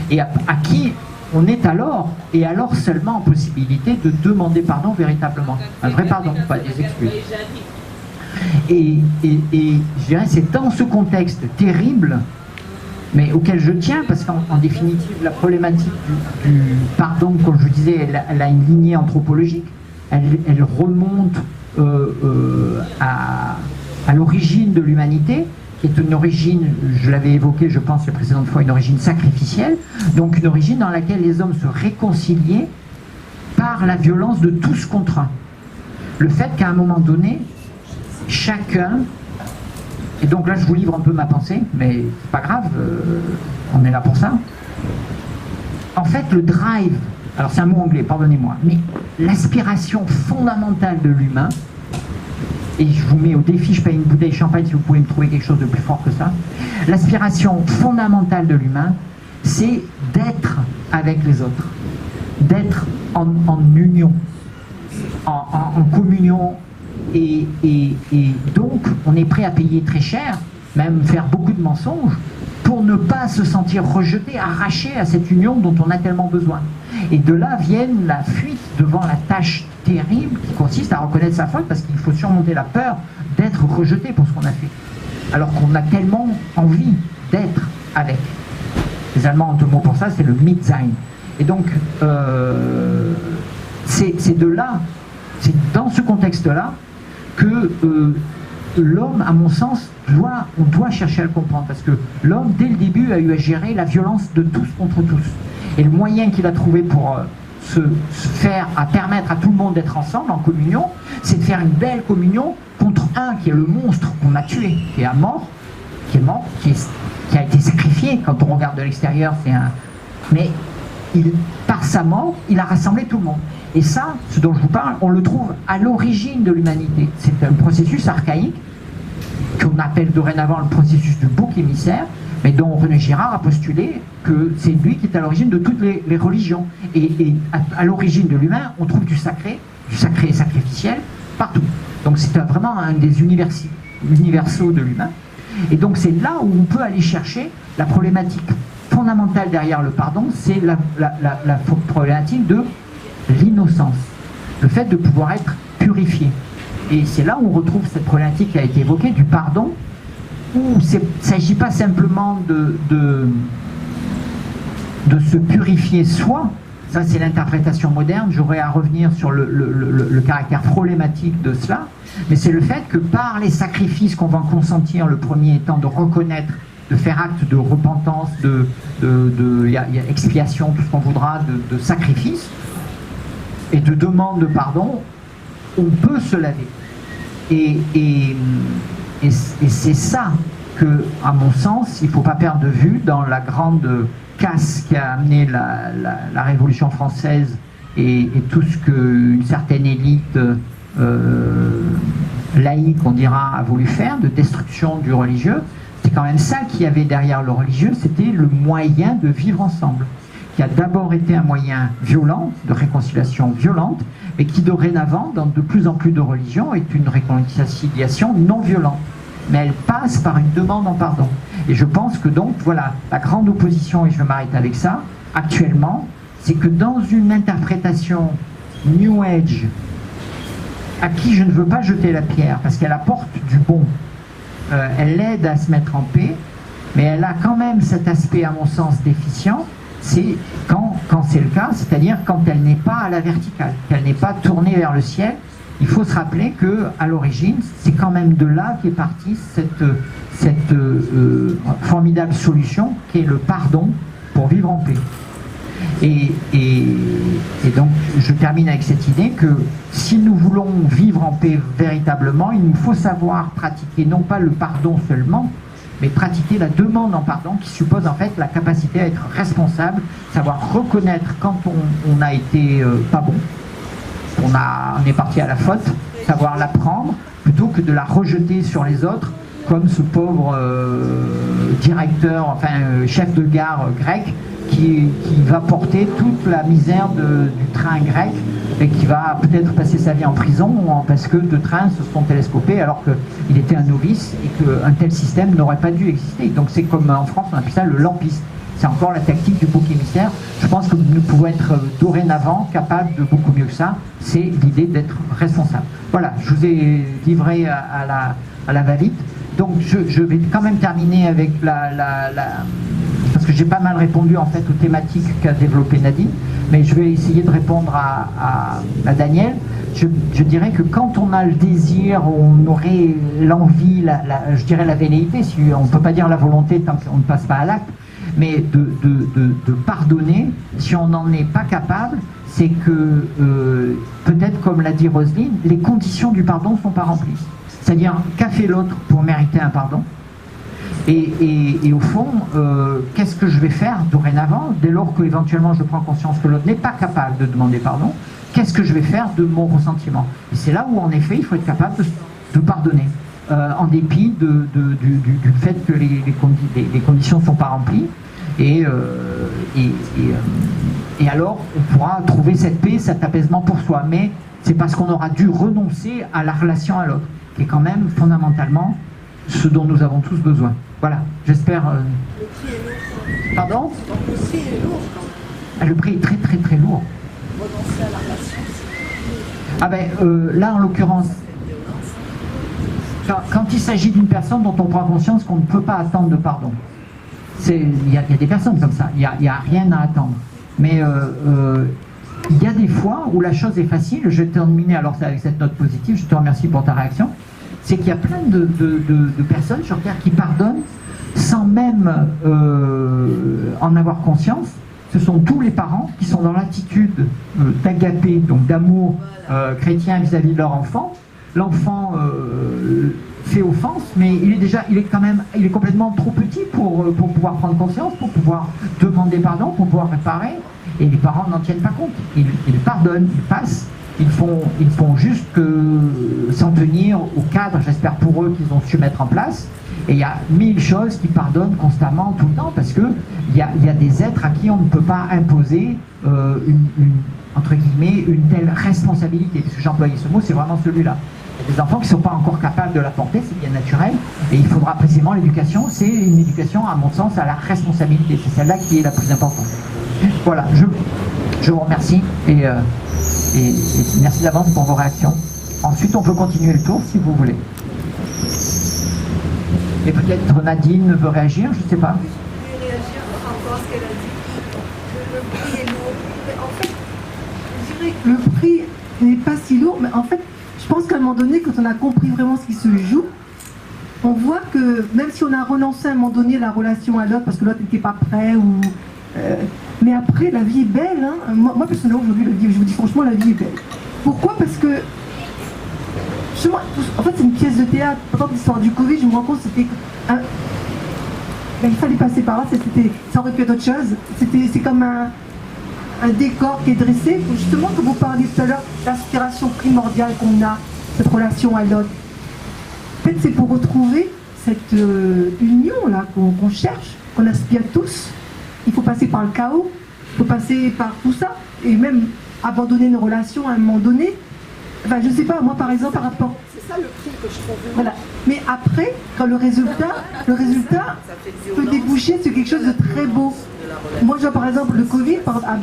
Et à qui on est alors, et alors seulement en possibilité de demander pardon véritablement. Un vrai pardon, pas des excuses. Et je dirais, c'est dans ce contexte terrible, mais auquel je tiens, parce qu'en définitive, la problématique du pardon, comme je disais, elle a une lignée anthropologique, elle remonte à l'origine de l'humanité, qui est une origine, je l'avais évoqué, je pense, la précédente fois, une origine sacrificielle, donc une origine dans laquelle les hommes se réconciliaient par la violence de tous contre un. Le fait qu'à un moment donné, chacun, et donc là je vous livre un peu ma pensée, mais c'est pas grave, on est là pour ça. En fait, le drive, alors c'est un mot anglais, pardonnez-moi, mais l'aspiration fondamentale de l'humain, et je vous mets au défi, je paye une bouteille de champagne si vous pouvez me trouver quelque chose de plus fort que ça, l'aspiration fondamentale de l'humain, c'est d'être avec les autres, d'être en union, en communion, et donc on est prêt à payer très cher, même faire beaucoup de mensonges, pour ne pas se sentir rejeté, arraché à cette union dont on a tellement besoin. Et de là vienne la fuite devant la tâche terrible qui consiste à reconnaître sa faute, parce qu'il faut surmonter la peur d'être rejeté pour ce qu'on a fait. Alors qu'on a tellement envie d'être avec. Les Allemands ont deux mots pour ça, c'est le Mitsein. Et donc, c'est de là, c'est dans ce contexte-là que l'homme, à mon sens, on doit chercher à le comprendre, parce que l'homme, dès le début, a eu à gérer la violence de tous contre tous. Et le moyen qu'il a trouvé pour se faire, à permettre à tout le monde d'être ensemble, en communion, c'est de faire une belle communion contre un qui est le monstre qu'on a tué, qui est mort, qui a été sacrifié. Quand on regarde de l'extérieur, c'est un... Mais par sa mort, il a rassemblé tout le monde. Et ça, ce dont je vous parle, on le trouve à l'origine de l'humanité. C'est un processus archaïque qu'on appelle dorénavant le processus du bouc émissaire, mais dont René Girard a postulé que c'est lui qui est à l'origine de toutes les religions. Et à l'origine de l'humain, on trouve du sacré et sacrificiel, partout. Donc c'est vraiment un des universaux de l'humain. Et donc c'est là où on peut aller chercher la problématique fondamentale derrière le pardon, c'est la problématique de l'innocence, le fait de pouvoir être purifié. Et c'est là où on retrouve cette problématique qui a été évoquée du pardon, où il ne s'agit pas simplement de se purifier soi, ça c'est l'interprétation moderne, j'aurais à revenir sur le caractère problématique de cela, mais c'est le fait que par les sacrifices qu'on va consentir, le premier étant de reconnaître, de faire acte de repentance, il y a expiation, tout ce qu'on voudra, de sacrifice, et de demande de pardon, on peut se laver. Et c'est ça que, à mon sens, il ne faut pas perdre de vue dans la grande casse qui a amené la Révolution française et tout ce qu'une certaine élite laïque, on dira, a voulu faire, de destruction du religieux. C'est quand même ça qu'il y avait derrière le religieux, c'était le moyen de vivre ensemble, qui a d'abord été un moyen violent, de réconciliation violente, mais qui dorénavant, dans de plus en plus de religions, est une réconciliation non violente. Mais elle passe par une demande en pardon. Et je pense que donc, voilà, la grande opposition, et je vais m'arrêter avec ça, actuellement, c'est que dans une interprétation New Age, à qui je ne veux pas jeter la pierre, parce qu'elle apporte du bon, elle l'aide à se mettre en paix, mais elle a quand même cet aspect, à mon sens, déficient, c'est quand c'est le cas, c'est-à-dire quand elle n'est pas à la verticale, qu'elle n'est pas tournée vers le ciel. Il faut se rappeler qu'à l'origine, c'est quand même de là qu'est partie cette formidable solution qui est le pardon pour vivre en paix. Et donc, je termine avec cette idée que si nous voulons vivre en paix véritablement, il nous faut savoir pratiquer non pas le pardon seulement, mais pratiquer la demande en pardon qui suppose en fait la capacité à être responsable, savoir reconnaître quand on a été pas bon, on est parti à la faute, savoir la prendre plutôt que de la rejeter sur les autres, comme ce pauvre directeur, chef de gare grec qui va porter toute la misère du train grec et qui va peut-être passer sa vie en prison parce que deux trains se sont télescopés alors qu'il était un novice et qu'un tel système n'aurait pas dû exister. Donc c'est comme en France on appelle ça le lampiste. C'est encore la tactique du bouc émissaire. Je pense que nous pouvons être dorénavant capables de beaucoup mieux que ça. C'est l'idée d'être responsable. Voilà, je vous ai livré à la va-vite. Donc je vais quand même terminer avec parce que j'ai pas mal répondu en fait aux thématiques qu'a développé Nadine, mais je vais essayer de répondre à Daniel. Je dirais que quand on a le désir, on aurait l'envie, je dirais la velléité, si on ne peut pas dire la volonté tant qu'on ne passe pas à l'acte, mais de pardonner, si on n'en est pas capable, c'est que peut-être comme l'a dit Roselyne, les conditions du pardon ne sont pas remplies. C'est-à-dire, qu'a fait l'autre pour mériter un pardon ? Et au fond, qu'est-ce que je vais faire dorénavant, dès lors que éventuellement je prends conscience que l'autre n'est pas capable de demander pardon, qu'est-ce que je vais faire de mon ressentiment? Et c'est là où en effet il faut être capable de pardonner, en dépit du fait que les conditions ne sont pas remplies. Et alors on pourra trouver cette paix, cet apaisement pour soi. Mais c'est parce qu'on aura dû renoncer à la relation à l'autre, qui est quand même fondamentalement ce dont nous avons tous besoin. Voilà, j'espère... Le prix est lourd. Pardon ? Le prix est lourd quand même. Le prix est très très très lourd. Renoncer à la relation. Ah ben, là en l'occurrence, quand il s'agit d'une personne dont on prend conscience qu'on ne peut pas attendre de pardon, il y a des personnes comme ça, il n'y a rien à attendre. Mais il y a des fois où la chose est facile, je vais terminer alors avec cette note positive, je te remercie pour ta réaction, c'est qu'il y a plein de personnes sur Terre qui pardonnent sans même en avoir conscience. Ce sont tous les parents qui sont dans l'attitude d'agapé, donc d'amour chrétien vis-à-vis de leur enfant. L'enfant fait offense, mais il est complètement trop petit pour pouvoir prendre conscience, pour pouvoir demander pardon, pour pouvoir réparer. Et les parents n'en tiennent pas compte. Ils pardonnent, ils passent. Ils font juste s'en tenir au cadre, j'espère pour eux, qu'ils ont su mettre en place. Et il y a 1000 choses qui pardonnent constamment, tout le temps, parce qu'il y a des êtres à qui on ne peut pas imposer entre guillemets, une telle responsabilité. Parce que j'ai employé ce mot, c'est vraiment celui-là. Il y a des enfants qui ne sont pas encore capables de la porter, c'est bien naturel. Et il faudra précisément l'éducation, c'est une éducation, à mon sens, à la responsabilité. C'est celle-là qui est la plus importante. Voilà, je vous remercie et merci d'avance pour vos réactions. Ensuite, on peut continuer le tour si vous voulez. Et peut-être Nadine veut réagir, je ne sais pas. Je voulais réagir par rapport à ce qu'elle a dit. Le prix est lourd. Mais en fait, je dirais que Le prix n'est pas si lourd, mais en fait, je pense qu'à un moment donné, quand on a compris vraiment ce qui se joue, on voit que même si on a relancé à un moment donné la relation à l'autre parce que l'autre n'était pas prêt, mais après, la vie est belle. Hein. Moi, personnellement, aujourd'hui, je vous dis franchement, la vie est belle. Pourquoi? Parce que, en fait, c'est une pièce de théâtre. Pendant l'histoire du Covid, je me rends compte que c'était... il fallait passer par là, ça aurait pu être autre chose. C'est comme un décor qui est dressé. Justement, comme vous parliez tout à l'heure, l'aspiration primordiale qu'on a, cette relation à l'autre. En fait, c'est pour retrouver cette union-là qu'on cherche, qu'on aspire tous. Il faut passer par le chaos, il faut passer par tout ça, et même abandonner une relation à un moment donné. Enfin, je sais pas, moi par exemple, par rapport... c'est ça le prix que je trouve. Voilà. Mais après, quand le résultat peut déboucher sur quelque chose de très beau. Moi, je vois par exemple le Covid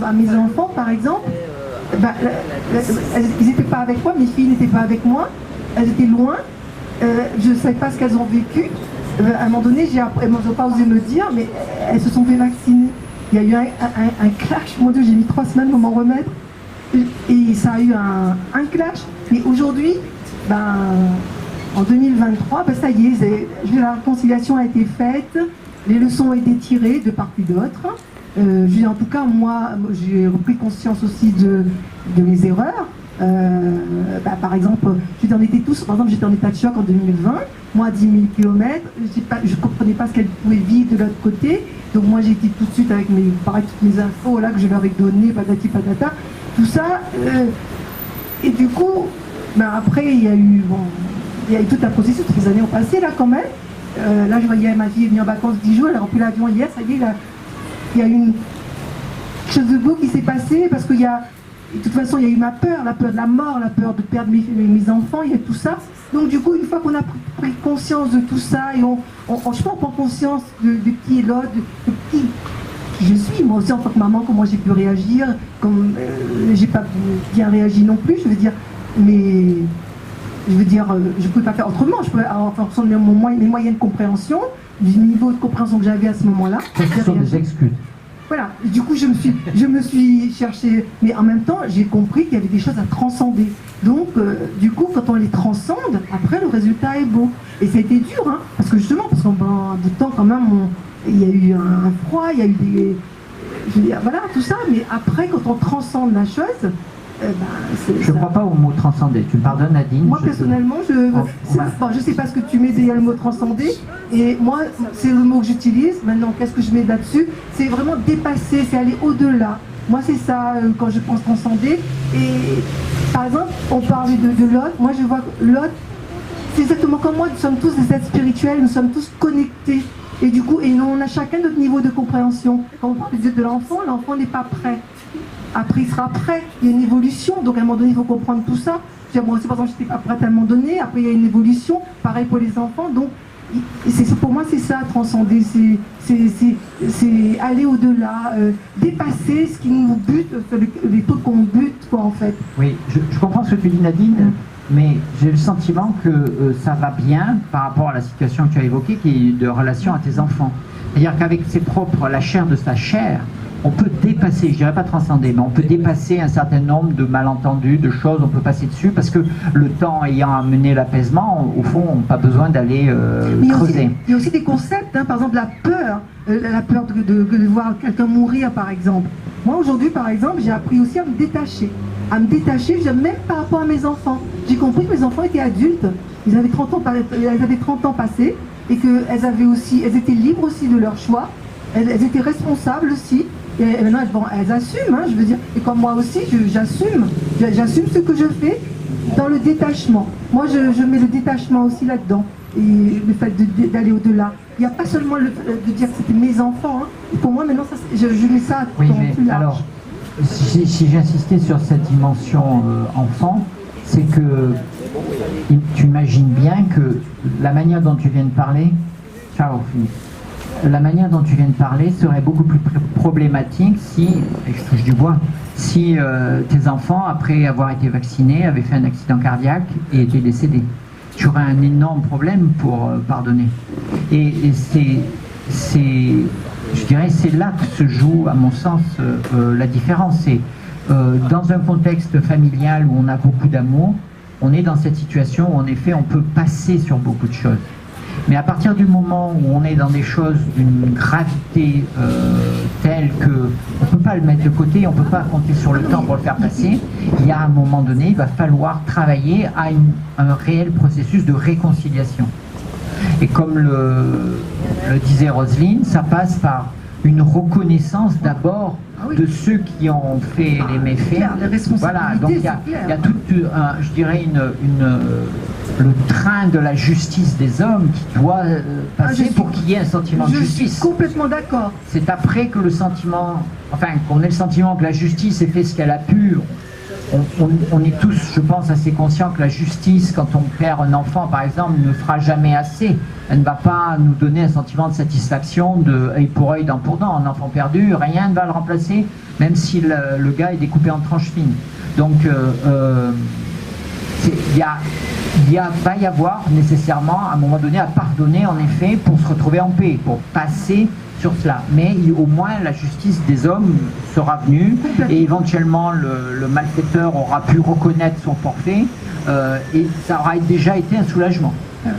à mes enfants, par exemple. Ils n'étaient pas avec moi, mes filles n'étaient pas avec moi, elles étaient loin. Je ne savais pas ce qu'elles ont vécu. À un moment donné, elles n'ont pas osé me dire, mais elles se sont fait vacciner. Il y a eu un clash. Mon Dieu, j'ai mis 3 semaines pour m'en remettre. Et ça a eu un clash. Mais aujourd'hui, en 2023, ça y est, la réconciliation a été faite, les leçons ont été tirées de part et d'autre. En tout cas, moi, j'ai repris conscience aussi de mes erreurs. Par exemple, j'étais en état de choc en 2020, moi à 10 000 km, je ne comprenais pas ce qu'elle pouvait vivre de l'autre côté. Donc moi j'ai été tout de suite avec toutes mes infos là, que je leur ai données, patati patata, tout ça. Et du coup, après il y a eu tout un processus, toutes les années ont passé là quand même. Là je voyais ma fille venir en vacances 10 jours, elle a rempli l'avion hier, ça y est, il y a une chose de beau qui s'est passé parce qu'il y a. De toute façon, il y a eu la peur de la mort, la peur de perdre mes enfants, il y a tout ça. Donc du coup, une fois qu'on a pris conscience de tout ça, et je prends conscience de qui est l'autre, de qui je suis, moi aussi en tant que maman, comment j'ai pu réagir, comme j'ai pas bien réagi non plus, je veux dire, je ne pouvais pas faire autrement, je pouvais, en fonction de mes moyens de compréhension, du niveau de compréhension que j'avais à ce moment-là. Ce sont des excuses. Voilà, du coup je me suis cherchée, mais en même temps j'ai compris qu'il y avait des choses à transcender. Donc du coup quand on les transcende, après le résultat est beau. Et ça a été dur, hein, parce qu'en bout de temps quand même, il y a eu un froid, il y a eu voilà, tout ça, mais après quand on transcende la chose, je ne crois pas au mot transcender. Tu me pardonnes, Nadine? Moi, personnellement, je ne sais pas ce que tu mets derrière le mot transcender. Et moi, c'est le mot que j'utilise. Maintenant, qu'est-ce que je mets là-dessus? C'est vraiment dépasser, c'est aller au-delà. Moi, c'est ça, quand je pense transcender. Et par exemple, on parlait de l'autre. Moi, je vois que l'autre, c'est exactement comme moi. Nous sommes tous des êtres spirituels, nous sommes tous connectés. Et du coup, on a chacun notre niveau de compréhension. Quand on parle de l'enfant n'est pas prêt. Après, il sera prêt, il y a une évolution, donc à un moment donné, il faut comprendre tout ça. Moi aussi, par exemple, je n'étais pas prête à un moment donné, après, il y a une évolution, pareil pour les enfants, donc pour moi, c'est ça, transcender, c'est aller au-delà, dépasser ce qui nous bute, les trucs qu'on bute, quoi, en fait. Oui, je comprends ce que tu dis, Nadine, mais j'ai le sentiment que ça va bien par rapport à la situation que tu as évoquée, qui est de relation à tes enfants. C'est-à-dire qu'avec la chair de sa chair, on peut dépasser, je dirais pas transcender, mais on peut dépasser un certain nombre de malentendus, de choses, on peut passer dessus, parce que le temps ayant amené l'apaisement, au fond, on n'a pas besoin d'aller creuser. Il y a aussi des concepts, hein, par exemple la peur de voir quelqu'un mourir, par exemple. Moi, aujourd'hui, par exemple, j'ai appris aussi à me détacher, même par rapport à mes enfants. J'ai compris que mes enfants étaient adultes, elles avaient 30 ans passés, et qu'elles étaient libres aussi de leur choix, elles étaient responsables aussi. Et maintenant, elles assument, hein, je veux dire. Et comme moi aussi, j'assume ce que je fais dans le détachement. Moi, je mets le détachement aussi là-dedans. Et le fait d'aller au-delà. Il n'y a pas seulement de dire que c'était mes enfants. Hein. Et pour moi, maintenant, je mets ça oui, plus large. Alors, si j'insistais sur cette dimension enfant, c'est que tu imagines bien que la manière dont tu viens de parler, ciao Philippe, la manière dont tu viens de parler serait beaucoup plus problématique si, et je touche du bois, si tes enfants, après avoir été vaccinés, avaient fait un accident cardiaque et étaient décédés. Tu aurais un énorme problème pour pardonner. Et je dirais, c'est là que se joue, à mon sens, la différence. C'est dans un contexte familial où on a beaucoup d'amour, on est dans cette situation où en effet on peut passer sur beaucoup de choses. Mais à partir du moment où on est dans des choses d'une gravité telle qu'on ne peut pas le mettre de côté, on ne peut pas compter sur le temps pour le faire passer, il y a un moment donné, il va falloir travailler à un réel processus de réconciliation. Et comme le disait Roselyne, ça passe par une reconnaissance d'abord de ceux qui ont fait les méfaits. Voilà, donc il y a tout, je dirais, le train de la justice des hommes qui doit passer pour qu'il y ait un sentiment de justice. Je suis complètement d'accord. C'est après que qu'on ait le sentiment que la justice ait fait ce qu'elle a pu, on est tous, je pense, assez conscients que la justice, quand on perd un enfant, par exemple, ne fera jamais assez. Elle ne va pas nous donner un sentiment de satisfaction de œil pour œil, dent pour dent. Un enfant perdu, rien ne va le remplacer, même si le gars est découpé en tranches fines. Donc, va y avoir nécessairement, à un moment donné, à pardonner, en effet, pour se retrouver en paix, pour passer sur cela. Mais au moins, la justice des hommes sera venue et éventuellement, le malfaiteur aura pu reconnaître son forfait et ça aura déjà été un soulagement.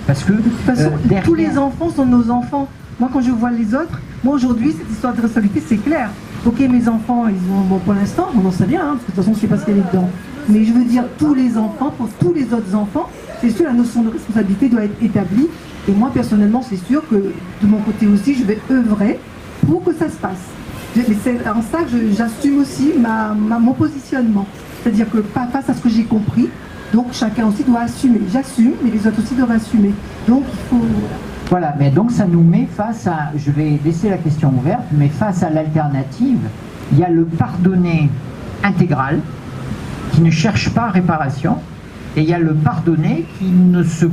Parce que, De toute façon, derrière... tous les enfants sont nos enfants. Moi, quand je vois les autres, moi aujourd'hui, cette histoire de responsabilité, c'est clair. Ok, mes enfants, ils ont, bon, pour l'instant, on en sait rien, hein, parce que de toute façon, je sais pas ce qu'il y a dedans. Mais je veux dire, tous les enfants, pour tous les autres enfants, c'est sûr, la notion de responsabilité doit être établie. Et moi, personnellement, c'est sûr que de mon côté aussi, je vais œuvrer pour que ça se passe. Mais c'est en ça que j'assume aussi mon positionnement. C'est-à-dire que face à ce que j'ai compris, donc chacun aussi doit assumer. J'assume, mais les autres aussi doivent assumer. Donc il faut... Voilà, mais donc ça nous met face à, je vais laisser la question ouverte, mais face à l'alternative, il y a le pardonner intégral, qui ne cherche pas réparation, et il y a le pardonner qui ne se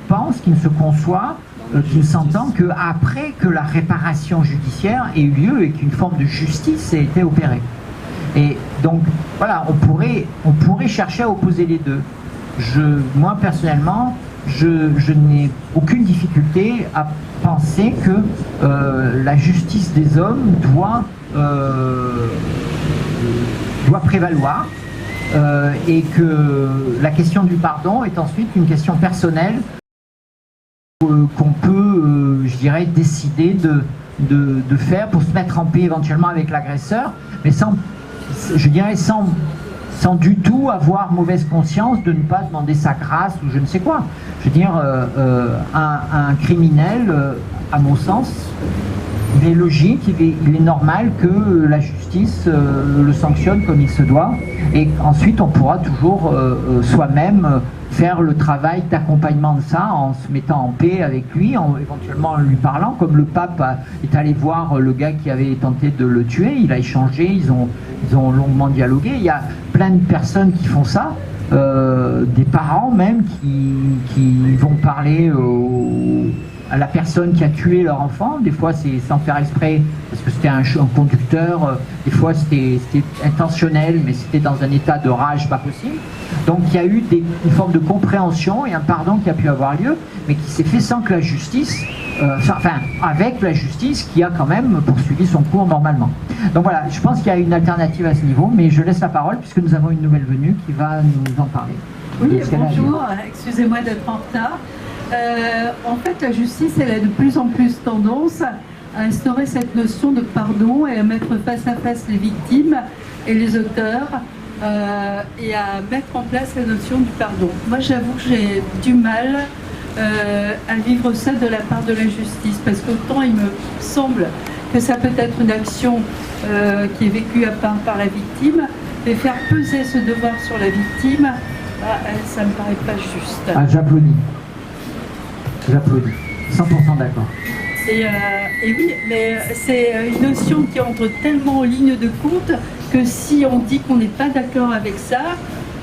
pense, qui ne se conçoit, qui ne s'entend qu'après que la réparation judiciaire ait eu lieu et qu'une forme de justice ait été opérée. Et donc, voilà, on pourrait chercher à opposer les deux. Moi, personnellement, je n'ai aucune difficulté à penser que la justice des hommes doit prévaloir et que la question du pardon est ensuite une question personnelle qu'on peut, je dirais, décider de faire pour se mettre en paix éventuellement avec l'agresseur, mais sans du tout avoir mauvaise conscience de ne pas demander sa grâce ou je ne sais quoi. Je veux dire, un criminel, à mon sens, il est logique, il est normal que la justice le sanctionne comme il se doit, et ensuite on pourra toujours soi-même faire le travail d'accompagnement de ça en se mettant en paix avec lui, éventuellement en lui parlant, comme le pape est allé voir le gars qui avait tenté de le tuer, il a échangé, ils ont longuement dialogué. Il y a plein de personnes qui font ça, des parents même qui vont parler à la personne qui a tué leur enfant. Des fois c'est sans faire exprès parce que c'était un conducteur, des fois c'était intentionnel mais c'était dans un état de rage pas possible. Donc il y a eu une forme de compréhension et un pardon qui a pu avoir lieu, mais qui s'est fait sans que la justice, avec la justice qui a quand même poursuivi son cours normalement. Donc voilà, je pense qu'il y a une alternative à ce niveau, mais je laisse la parole puisque nous avons une nouvelle venue qui va nous en parler. Oui, bonjour, excusez-moi d'être en retard. En fait, la justice, elle a de plus en plus tendance à instaurer cette notion de pardon et à mettre face à face les victimes et les auteurs et à mettre en place la notion du pardon. Moi, j'avoue que j'ai du mal à vivre ça de la part de la justice, parce qu'autant il me semble que ça peut être une action qui est vécue à part par la victime, mais faire peser ce devoir sur la victime, ça me paraît pas juste. Ah, j'applaudis. J'applaudis. 100% d'accord. Et oui, mais c'est une notion qui entre tellement en ligne de compte que si on dit qu'on n'est pas d'accord avec ça,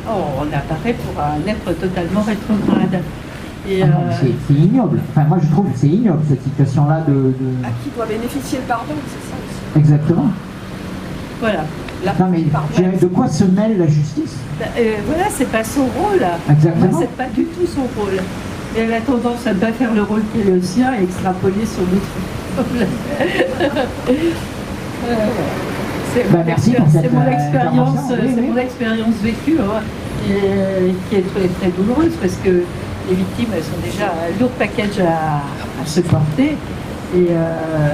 on apparaît pour un être totalement rétrograde. Et c'est ignoble. Enfin, moi je trouve que c'est ignoble cette situation-là de... À qui doit bénéficier le pardon, c'est ça aussi. Exactement. Voilà. Non, mais de quoi se mêle la justice? Voilà, c'est pas son rôle. Exactement. Moi, c'est pas du tout son rôle. Et elle a tendance à ne pas faire le rôle qui est le sien et extrapoler sur d'autres problèmes. C'est mon expérience vécue qui est très, très douloureuse, parce que les victimes, elles sont déjà un lourd package à se porter, et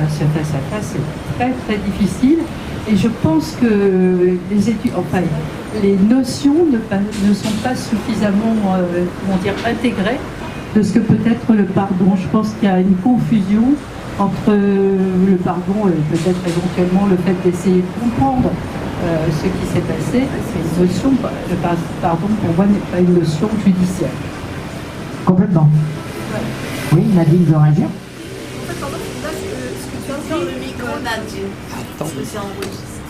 ce face à face, c'est très très difficile. Et je pense que les notions ne sont pas suffisamment intégrées de ce que peut être le pardon. Je pense qu'il y a une confusion entre le pardon et peut-être éventuellement le fait d'essayer de comprendre ce qui s'est passé. C'est une notion, le pardon pour moi n'est pas une notion judiciaire. Complètement. Ouais. Oui, Nadine veut réagir. En fait, pardon, là, ce que tu viens de dire, le micro, Nadine. Attends. C'est enregistré.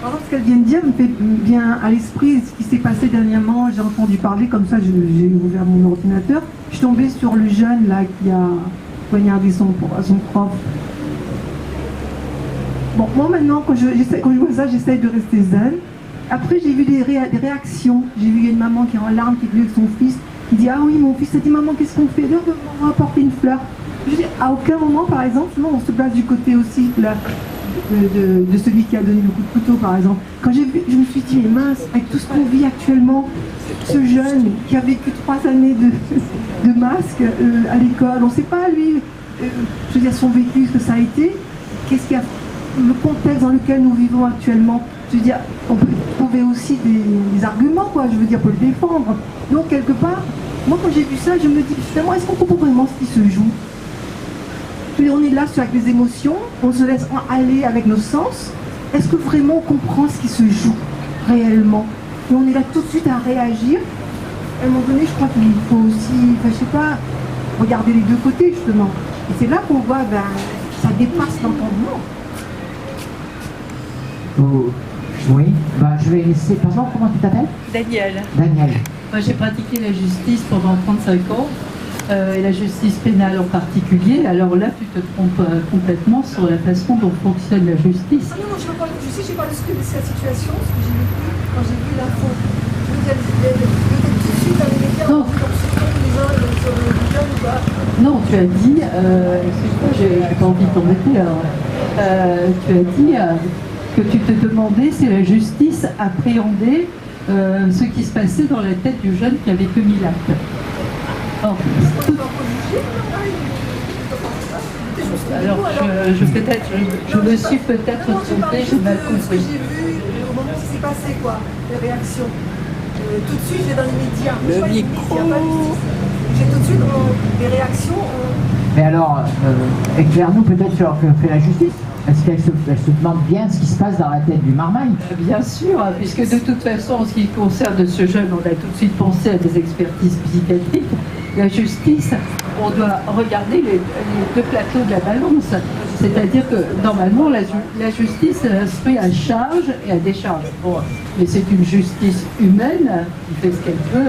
Par exemple, ce qu'elle vient de dire me fait bien à l'esprit ce qui s'est passé dernièrement. J'ai entendu parler, comme ça j'ai ouvert mon ordinateur. Je suis tombée sur le jeune là qui a poignardé son prof. Bon, moi maintenant, quand je vois ça, j'essaye de rester zen. Après, j'ai vu des réactions. J'ai vu une maman qui est en larmes, qui est venue avec son fils, qui dit « Ah oui, mon fils a dit, maman, qu'est-ce qu'on fait? On va apporter une fleur. » Je dis, à aucun moment, par exemple, non, on se place du côté aussi là, de celui qui a donné le coup de couteau, par exemple. Quand j'ai vu, je me suis dit, mais mince, avec tout ce qu'on vit actuellement, ce jeune qui a vécu 3 années de masque à l'école, on ne sait pas, lui, je veux dire, son vécu, ce que ça a été, qu'est-ce qu'il y a, le contexte dans lequel nous vivons actuellement. Je veux dire, on peut trouver aussi des arguments, quoi, je veux dire, pour le défendre. Donc, quelque part, moi, quand j'ai vu ça, je me dis, finalement, est-ce qu'on comprend vraiment ce qui se joue? On est là avec les émotions, on se laisse aller avec nos sens. Est-ce que vraiment on comprend ce qui se joue réellement? Et on est là tout de suite à réagir. À un moment donné, je crois qu'il faut aussi, je sais pas, regarder les deux côtés justement. Et c'est là qu'on voit, ça dépasse l'entendement. Oh, oui, je vais laisser. Pardon, comment tu t'appelles? Daniel. Daniel. Moi, j'ai pratiqué la justice pendant 35 ans. Et la justice pénale en particulier, alors là tu te trompes complètement sur la façon dont fonctionne la justice. Ah non, je ne parle pas de justice, j'ai parlé de cette situation, ce que j'ai vécu quand j'ai vu l'info. Je veux dire, tout de suite dans les médias, Non. sur le jeune ou pas. Non, tu as dit, excuse-moi, j'ai pas envie de t'embêter, alors, tu as dit que tu te demandais si la justice appréhendait ce qui se passait dans la tête du jeune qui avait commis l'acte. Alors, je me suis peut-être trompée, j'ai mal compris. Ce que j'ai vu au moment où ça s'est passé, quoi, les réactions. Tout de suite, j'ai dans les médias. Le micro. J'ai tout de suite des réactions. Mais alors, éclaire-nous peut-être sur ce que fait la justice. Est-ce qu'elle se demande bien ce qui se passe dans la tête du marmaille? Bien sûr, puisque de toute façon, en ce qui concerne ce jeune, on a tout de suite pensé à des expertises psychiatriques. La justice, on doit regarder les deux plateaux de la balance. C'est-à-dire que normalement, la justice se fait à charge et à décharge. Bon, mais c'est une justice humaine qui fait ce qu'elle peut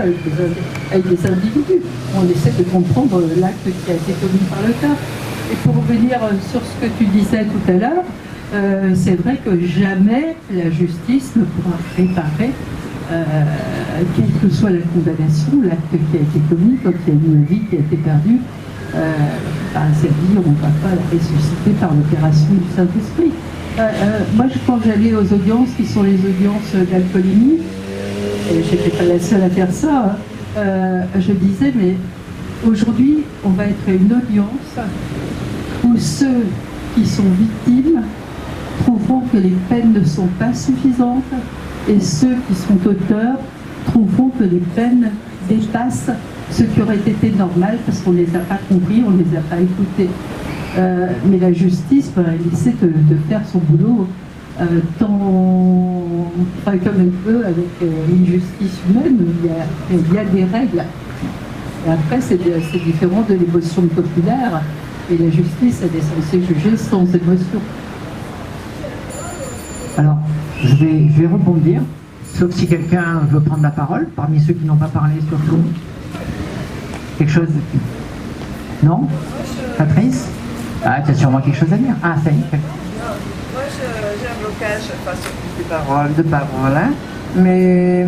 avec des individus. On essaie de comprendre l'acte qui a été commis par le cas. Et pour revenir sur ce que tu disais tout à l'heure, c'est vrai que jamais la justice ne pourra réparer, quelle que soit la condamnation, l'acte qui a été commis, quand il y a une vie qui a été perdue, cette vie, on ne va pas la ressusciter par l'opération du Saint-Esprit. Moi, quand j'allais aux audiences, qui sont les audiences d'alcoolémie, et je n'étais pas la seule à faire ça, je disais, mais aujourd'hui, on va être à une audience où ceux qui sont victimes trouveront que les peines ne sont pas suffisantes et ceux qui sont auteurs trouveront que les peines dépassent ce qui aurait été normal parce qu'on ne les a pas compris, on ne les a pas écoutés. Mais la justice, elle essaie de faire son boulot comme elle peut avec une justice humaine. Il y a des règles. Et après, c'est différent de l'émotion populaire. Et la justice, elle est censée juger sans émotion. Alors, je vais rebondir, sauf si quelqu'un veut prendre la parole, parmi ceux qui n'ont pas parlé surtout. Quelque chose Non Patrice? Ah, tu as sûrement quelque chose à dire. Ah, ça y est. Moi, j'ai un blocage face aux prises de parole, hein. Mais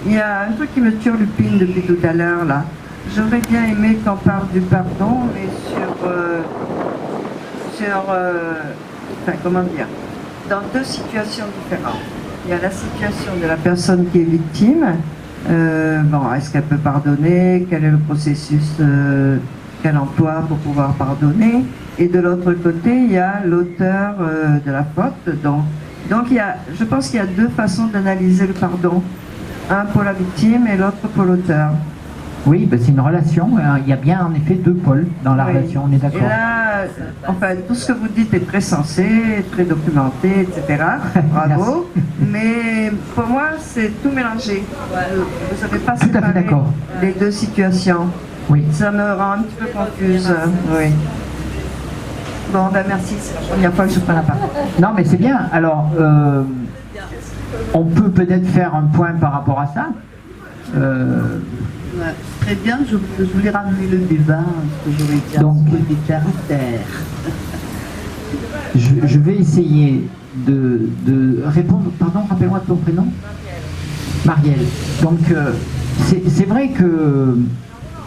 il y a un truc qui me turlupine depuis tout à l'heure, là. J'aurais bien aimé qu'on parle du pardon, mais enfin, comment dire, dans deux situations différentes. Il y a la situation de la personne qui est victime. Est-ce qu'elle peut pardonner? Quel est le processus qu'elle emploie pour pouvoir pardonner? Et de l'autre côté, il y a l'auteur de la faute. Donc je pense qu'il y a deux façons d'analyser le pardon. Un pour la victime et l'autre pour l'auteur. Oui, c'est une relation. Il y a bien en effet deux pôles dans la relation, on est d'accord. Et là, tout ce que vous dites est très sensé, très documenté, etc. Bravo. Mais pour moi, c'est tout mélangé. Vous n'avez pas séparé les deux situations. Oui. Ça me rend un petit peu confuse. Oui. Bon, merci. C'est la première fois que je prends la parole. Non, mais c'est bien. Alors, On peut peut-être faire un point par rapport à ça. Ouais, très bien, je voulais ramener le débat, ce que j'aurais dit Donc, des caractères. Je vais essayer de répondre. Pardon, rappelle-moi ton prénom. Marielle. Donc, c'est vrai que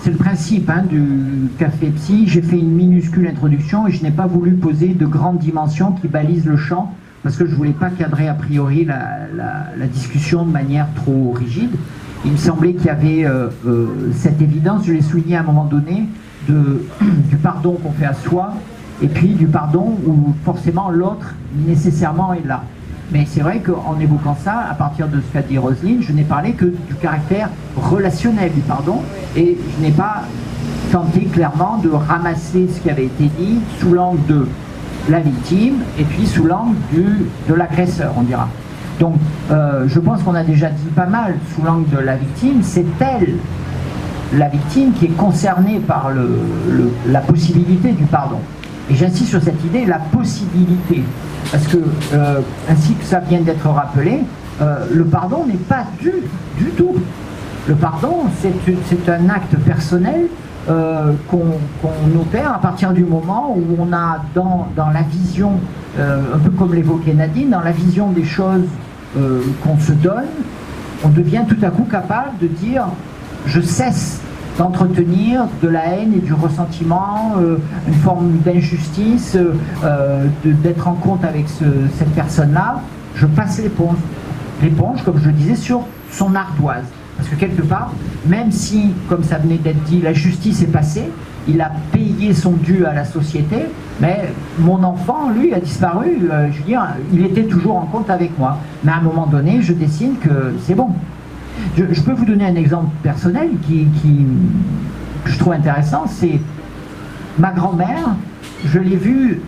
c'est le principe du Café Psy. J'ai fait une minuscule introduction et je n'ai pas voulu poser de grandes dimensions qui balisent le champ parce que je ne voulais pas cadrer a priori la discussion de manière trop rigide. Il me semblait qu'il y avait cette évidence, je l'ai souligné à un moment donné, du pardon qu'on fait à soi et puis du pardon où forcément l'autre nécessairement est là. Mais c'est vrai qu'en évoquant ça, à partir de ce qu'a dit Roselyne, je n'ai parlé que du caractère relationnel du pardon et je n'ai pas tenté clairement de ramasser ce qui avait été dit sous l'angle de la victime et puis sous l'angle de l'agresseur, on dira. Donc je pense qu'on a déjà dit pas mal sous l'angle de la victime, c'est elle, la victime, qui est concernée par la possibilité du pardon. Et j'insiste sur cette idée, la possibilité. Parce que, ainsi que ça vient d'être rappelé, le pardon n'est pas du tout. Le pardon, c'est un acte personnel qu'on opère à partir du moment où on a dans la vision, un peu comme l'évoquait Nadine, dans la vision des choses qu'on se donne, on devient tout à coup capable de dire « je cesse » d'entretenir de la haine et du ressentiment, une forme d'injustice, d'être en compte avec cette personne-là, je passe l'éponge. L'éponge, comme je le disais, sur son ardoise. Parce que quelque part, même si, comme ça venait d'être dit, la justice est passée, il a payé son dû à la société, mais mon enfant, lui, a disparu, je veux dire, il était toujours en compte avec moi. Mais à un moment donné, je décide que c'est bon. Je peux vous donner un exemple personnel que je trouve intéressant, c'est ma grand-mère, je l'ai vue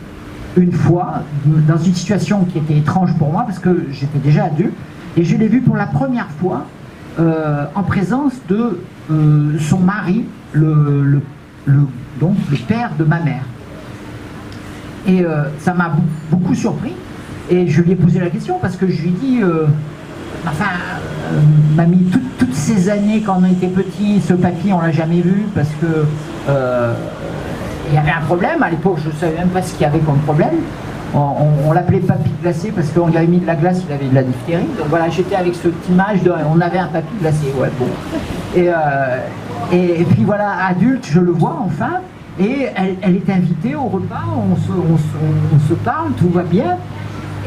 une fois dans une situation qui était étrange pour moi parce que j'étais déjà adulte et je l'ai vue pour la première fois en présence de son mari, donc le père de ma mère. Et ça m'a beaucoup surpris et je lui ai posé la question parce que je lui ai dit mamie, toutes ces années quand on était petit, ce papy on l'a jamais vu parce que il y avait un problème. À l'époque je ne savais même pas ce qu'il y avait comme problème. On l'appelait papy glacé parce qu'on lui avait mis de la glace, il avait de la diphtérie. Donc voilà, j'étais avec cette image de on avait un papy glacé, ouais bon. Et puis voilà, adulte, je le vois enfin, et elle est invitée au repas, on se parle, tout va bien.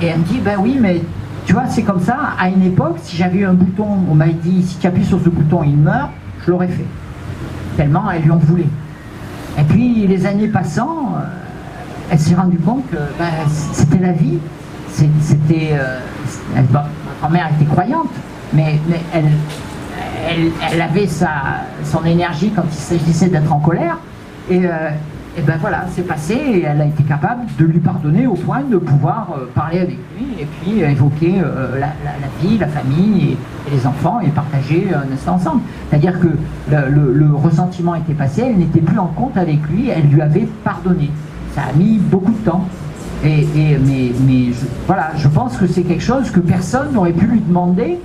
Et elle me dit, ben oui, mais tu vois, c'est comme ça, à une époque, si j'avais eu un bouton, on m'avait dit, si tu appuies sur ce bouton, il meurt, je l'aurais fait. Tellement elle lui en voulait. Et puis, les années passant, elle s'est rendue compte que c'était la vie. Ma grand-mère était croyante, mais elle avait son énergie quand il s'agissait d'être en colère. Et ben voilà, c'est passé et elle a été capable de lui pardonner au point de pouvoir parler avec lui et puis évoquer la vie, la famille et les enfants et partager un instant ensemble. C'est-à-dire que le ressentiment était passé, elle n'était plus en compte avec lui, elle lui avait pardonné. Ça a mis beaucoup de temps. Voilà, je pense que c'est quelque chose que personne n'aurait pu lui demander.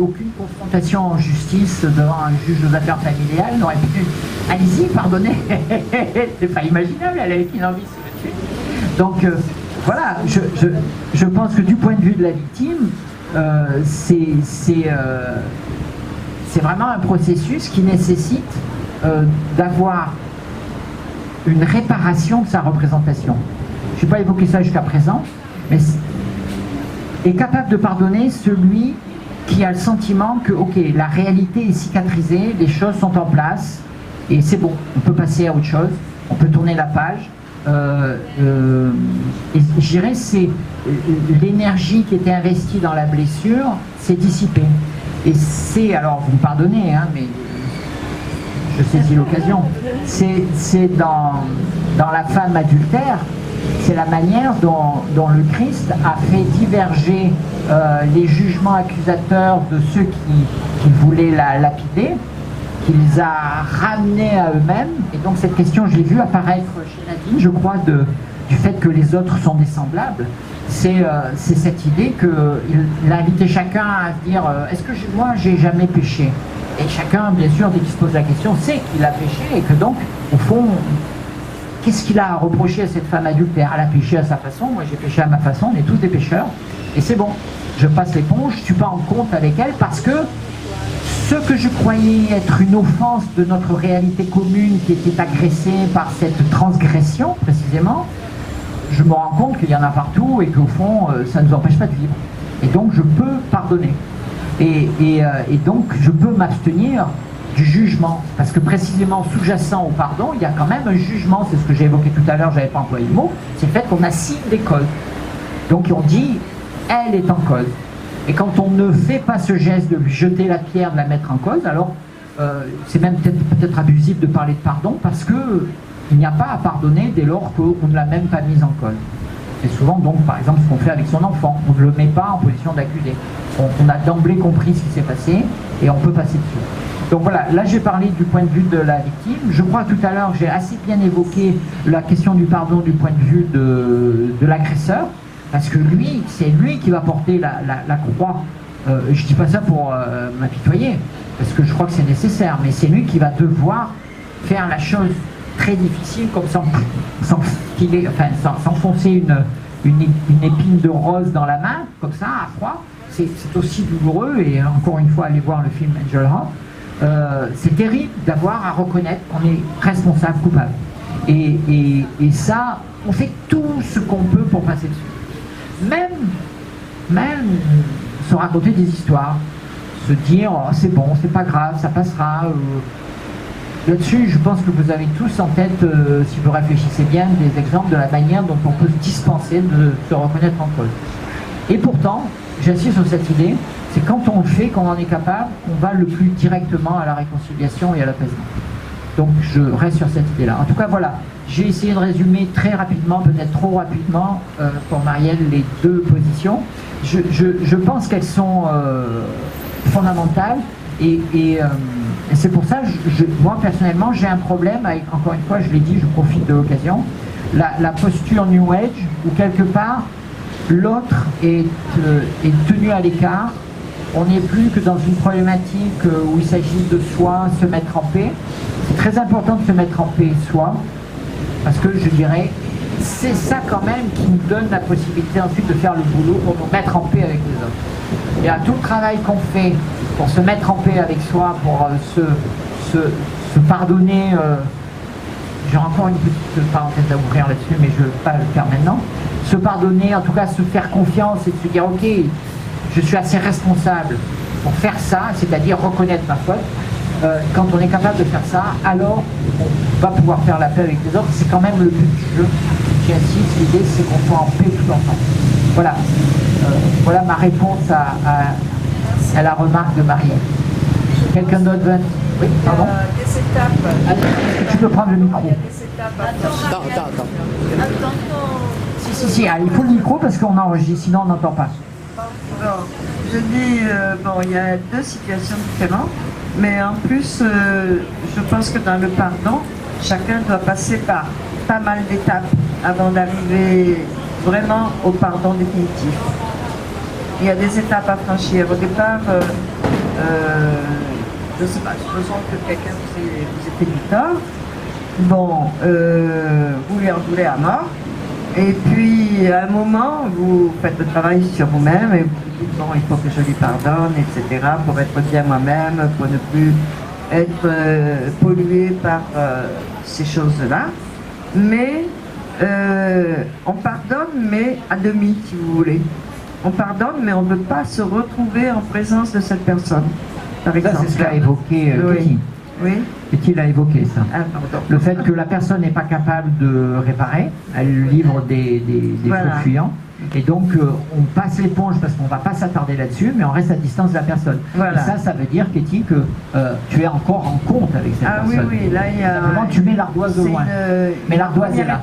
Aucune confrontation en justice devant un juge aux affaires familiales n'aurait pu. Allez-y, pardonnez. C'est pas imaginable, elle avait qu'une envie, c'est le tuer. Donc voilà, je pense que du point de vue de la victime, c'est vraiment un processus qui nécessite d'avoir une réparation de sa représentation. Je n'ai pas évoqué ça jusqu'à présent, mais est capable de pardonner celui qui a le sentiment que, ok, la réalité est cicatrisée, les choses sont en place, et c'est bon, on peut passer à autre chose, on peut tourner la page. Et je dirais, c'est l'énergie qui était investie dans la blessure s'est dissipée. Et c'est, alors vous me pardonnez, hein, mais je saisis l'occasion, c'est dans la femme adultère, c'est la manière dont le Christ a fait diverger les jugements accusateurs de ceux qui voulaient la lapider, qu'il les a ramenés à eux-mêmes. Et donc cette question, je l'ai vue apparaître chez Nadine, je crois, du fait que les autres sont des semblables, c'est cette idée qu'il a invité chacun à dire est-ce que moi j'ai jamais péché? Et chacun, bien sûr, dès qu'il se pose la question, sait qu'il a péché et que donc, au fond, qu'est-ce qu'il a à reprocher à cette femme adultère? Elle a péché à sa façon, moi j'ai péché à ma façon, on est tous des pécheurs, et c'est bon, je passe l'éponge, je ne suis pas en compte avec elle, parce que ce que je croyais être une offense de notre réalité commune qui était agressée par cette transgression, précisément, je me rends compte qu'il y en a partout et qu'au fond, ça ne nous empêche pas de vivre. Et donc, je peux pardonner. Et donc, je peux m'abstenir du jugement. Parce que précisément, sous-jacent au pardon, il y a quand même un jugement. C'est ce que j'ai évoqué tout à l'heure, je n'avais pas employé le mot. C'est le fait qu'on assigne des causes. Donc, on dit, elle est en cause. Et quand on ne fait pas ce geste de lui jeter la pierre, de la mettre en cause, alors c'est même peut-être abusif de parler de pardon parce que il n'y a pas à pardonner dès lors qu'on ne l'a même pas mise en cause. C'est souvent donc par exemple ce qu'on fait avec son enfant. On ne le met pas en position d'accusé. On a d'emblée compris ce qui s'est passé et on peut passer dessus. Donc voilà, là j'ai parlé du point de vue de la victime. Je crois que tout à l'heure j'ai assez bien évoqué la question du pardon du point de vue de l'agresseur. Parce que lui, c'est lui qui va porter la croix. Je ne dis pas ça pour m'apitoyer, parce que je crois que c'est nécessaire, mais c'est lui qui va devoir faire la chose très difficile, comme s'enfoncer une épine de rose dans la main, comme ça, à froid. C'est aussi douloureux, et encore une fois, allez voir le film Angel Heart. C'est terrible d'avoir à reconnaître qu'on est responsable, coupable. Et ça, on fait tout ce qu'on peut pour passer dessus. Même se raconter des histoires, se dire oh, c'est bon, c'est pas grave, ça passera. Là-dessus, je pense que vous avez tous en tête, si vous réfléchissez bien, des exemples de la manière dont on peut se dispenser de se reconnaître en cause. Et pourtant, j'insiste sur cette idée, c'est quand on le fait, quand on en est capable, qu'on va le plus directement à la réconciliation et à l'apaisement. Donc je reste sur cette idée-là. En tout cas, voilà, j'ai essayé de résumer très rapidement, peut-être trop rapidement, pour Marielle, les deux positions. Je pense qu'elles sont fondamentales et c'est pour ça, moi personnellement, j'ai un problème avec, encore une fois, je l'ai dit, je profite de l'occasion, la posture New Age, où quelque part, l'autre est tenu à l'écart. On n'est plus que dans une problématique où il s'agit de soi, se mettre en paix. C'est très important de se mettre en paix soi, parce que je dirais, c'est ça quand même qui nous donne la possibilité ensuite de faire le boulot pour nous mettre en paix avec les autres. Et à tout le travail qu'on fait pour se mettre en paix avec soi, pour se pardonner, j'ai encore une petite parenthèse à ouvrir là-dessus, mais je ne vais pas le faire maintenant, se pardonner, en tout cas se faire confiance et se dire ok, je suis assez responsable pour faire ça, c'est-à-dire reconnaître ma faute. Quand on est capable de faire ça, alors on va pouvoir faire la paix avec les autres. C'est quand même le but du jeu. J'insiste, l'idée c'est qu'on soit en paix tout ensemble. Voilà, voilà ma réponse à la remarque de Marie. Quelqu'un d'autre veut... Oui, pardon. Des étapes. Est-ce que tu peux prendre le micro? Il y a des étapes. Attends. Si, il faut le micro parce qu'on enregistre, sinon on n'entend pas. Bon, je dis, il y a deux situations différentes, mais en plus, je pense que dans le pardon, chacun doit passer par pas mal d'étapes avant d'arriver vraiment au pardon définitif. Il y a des étapes à franchir. Au départ, je ne sais pas, supposons que quelqu'un vous ait fait du tort. Bon, vous lui en voulez à mort. Et puis, à un moment, vous faites le travail sur vous-même et vous vous dites, bon, il faut que je lui pardonne, etc., pour être bien moi-même, pour ne plus être pollué par ces choses-là. Mais on pardonne, mais à demi, si vous voulez. On pardonne, mais on ne veut pas se retrouver en présence de cette personne. Par exemple. Ça, c'est ce qu'a évoqué Kitty. Oui. Kitty l'a évoqué, ça. Ah, le fait que la personne n'est pas capable de réparer, elle livre des voilà. faux fuyants. Et donc, on passe l'éponge parce qu'on ne va pas s'attarder là-dessus, mais on reste à distance de la personne. Voilà. Et ça veut dire, Kitty, que tu es encore en compte avec cette personne. Ah oui, là, il y a... Simplement, tu mets l'ardoise au loin. Mais l'ardoise est là.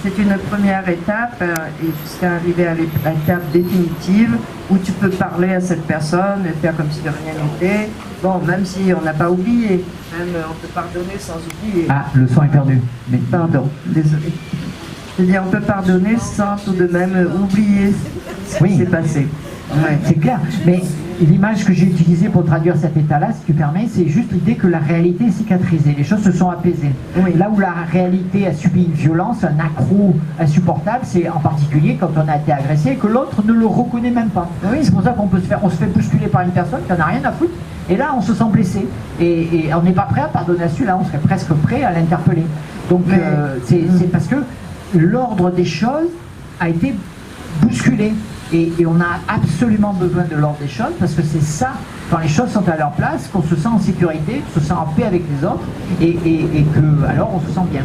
c'est une première étape et jusqu'à arriver à l'étape définitive où tu peux parler à cette personne et faire comme si de rien n'était. Bon, même si on n'a pas oublié, même on peut pardonner sans oublier. Ah, le son est perdu. Mais... Pardon, désolé. C'est-à-dire on peut pardonner sans tout de même oublier ce qui s'est passé. Ouais. C'est clair, mais l'image que j'ai utilisée pour traduire cet état-là, si tu permets, c'est juste l'idée que la réalité est cicatrisée, les choses se sont apaisées. Oui. Là où la réalité a subi une violence, un accroc insupportable, c'est en particulier quand on a été agressé et que l'autre ne le reconnaît même pas. Oui. C'est pour ça qu'on on se fait bousculer par une personne qui n'en a rien à foutre, et là on se sent blessé. Et on n'est pas prêt à pardonner à celui-là, on serait presque prêt à l'interpeller. Donc c'est parce que l'ordre des choses a été bousculé. Et on a absolument besoin de l'ordre des choses parce que c'est ça, quand les choses sont à leur place, qu'on se sent en sécurité, se sent en paix avec les autres et que alors on se sent bien.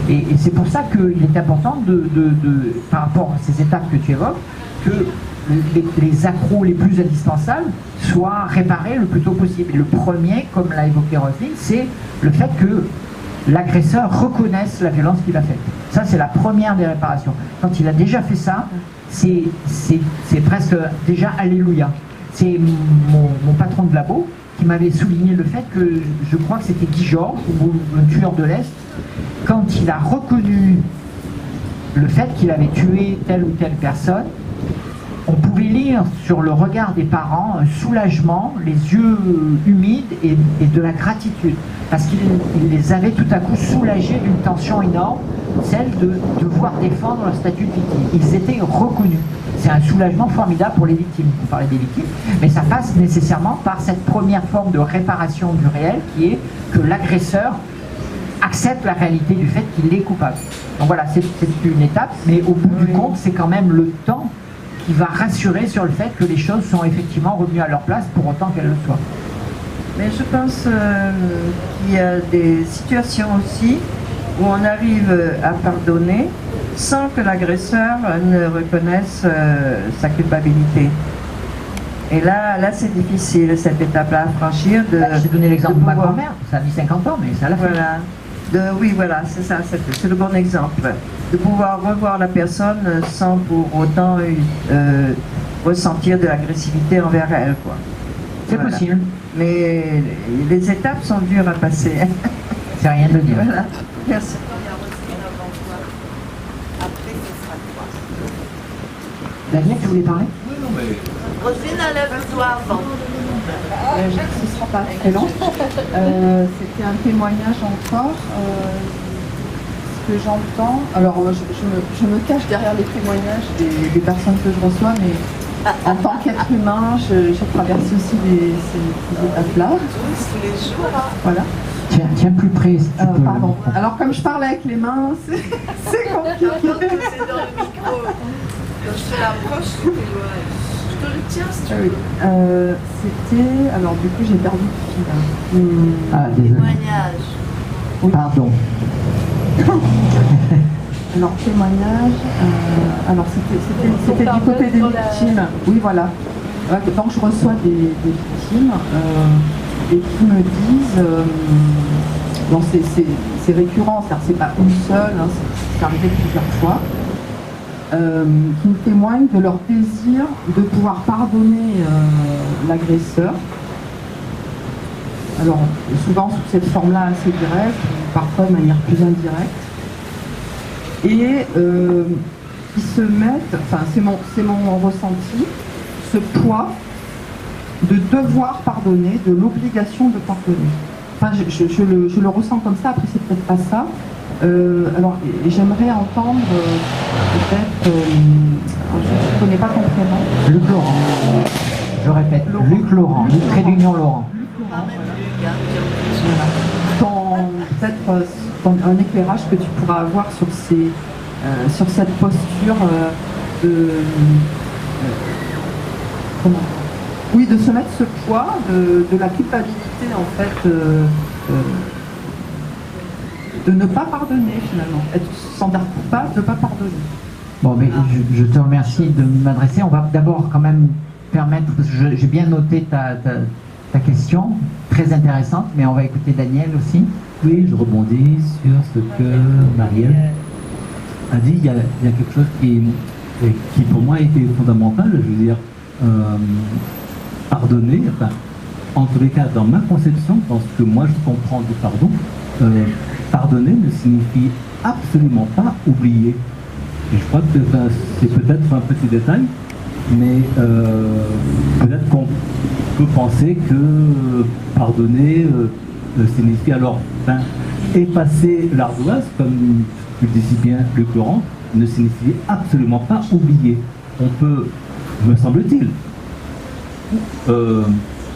Et c'est pour ça qu'il est important par rapport à ces étapes que tu évoques, que les accros les plus indispensables soient réparés le plus tôt possible. Et le premier, comme l'a évoqué Roselyne, c'est le fait que l'agresseur reconnaisse la violence qu'il a faite. Ça, c'est la première des réparations. Quand il a déjà fait ça, c'est presque déjà alléluia. C'est mon patron de labo qui m'avait souligné le fait que, je crois que c'était Guy Georges, ou un tueur de l'Est, quand il a reconnu le fait qu'il avait tué telle ou telle personne, on pouvait lire sur le regard des parents un soulagement, les yeux humides et de la gratitude. Parce qu'il les avait tout à coup soulagés d'une tension énorme, celle de devoir défendre leur statut de victime. Ils étaient reconnus. C'est un soulagement formidable pour les victimes. On parlait des victimes, mais ça passe nécessairement par cette première forme de réparation du réel qui est que l'agresseur accepte la réalité du fait qu'il est coupable. Donc voilà, c'est une étape, mais au bout du compte, c'est quand même le temps qui va rassurer sur le fait que les choses sont effectivement revenues à leur place pour autant qu'elles le soient. Mais je pense qu'il y a des situations aussi où on arrive à pardonner sans que l'agresseur ne reconnaisse sa culpabilité. Et là c'est difficile, cette étape-là à franchir. J'ai donné l'exemple de ma grand-mère, ça a mis 50 ans, mais ça l'a fait. Voilà. Oui, voilà, c'est ça, c'est le bon exemple. De pouvoir revoir la personne sans pour autant ressentir de l'agressivité envers elle, quoi. C'est possible. Mais les étapes sont dures à passer. C'est rien de dire. Voilà. Merci. Daniel, tu voulais parler? Oui, non, mais... Roselyne, lève-toi avant. Ce ne sera pas très long. C'était un témoignage encore. Ce que j'entends, alors je me cache derrière les témoignages des personnes que je reçois, mais en tant qu'être humain, j'ai traversé aussi ces étapes-là. Tous les jours. Voilà. Tiens plus près. Si tu peux. Pardon. Alors comme je parle avec les mains, c'est compliqué. C'est dans le micro. Quand je te l'approche, je te le tiens si tu veux. C'était... Alors du coup j'ai perdu le fil. Ah, désolé. Témoignage. Oui. Pardon. Alors témoignage, alors c'était du côté des victimes. Oui, voilà. Donc je reçois des victimes et qui me disent, bon c'est récurrent, c'est pas une seule, hein, c'est arrivé plusieurs fois, qui me témoignent de leur désir de pouvoir pardonner l'agresseur. Alors souvent sous cette forme-là assez directe, parfois de manière plus indirecte. Et qui se mettent, enfin c'est mon ressenti, ce poids de devoir pardonner, de l'obligation de pardonner. Enfin je le ressens comme ça, après c'est peut-être pas ça. Alors j'aimerais entendre peut-être, je ne connais pas ton prénom. Luc Laurent. Je répète, Luc Laurent, Luc trait d'union Laurent. Peut-être un éclairage que tu pourras avoir sur cette posture de se mettre ce poids de la culpabilité en fait de ne pas pardonner finalement, être sans dire coupable de ne pas pardonner. Bon, mais je te remercie de m'adresser. On va d'abord quand même permettre, parce que j'ai bien noté ta question, très intéressante, mais on va écouter Daniel aussi. Oui, je rebondis sur ce que Marielle a dit, il y a quelque chose qui pour moi était fondamental, je veux dire, pardonner, enfin, en tous les cas, dans ma conception, dans ce que moi je comprends du pardon, pardonner ne signifie absolument pas oublier. Et je crois que c'est peut-être un petit détail, mais peut-être qu'on peut penser que pardonner signifie alors effacer l'ardoise, comme tu le dis si bien, Luc Laurent, ne signifie absolument pas oublier. On peut, me semble-t-il,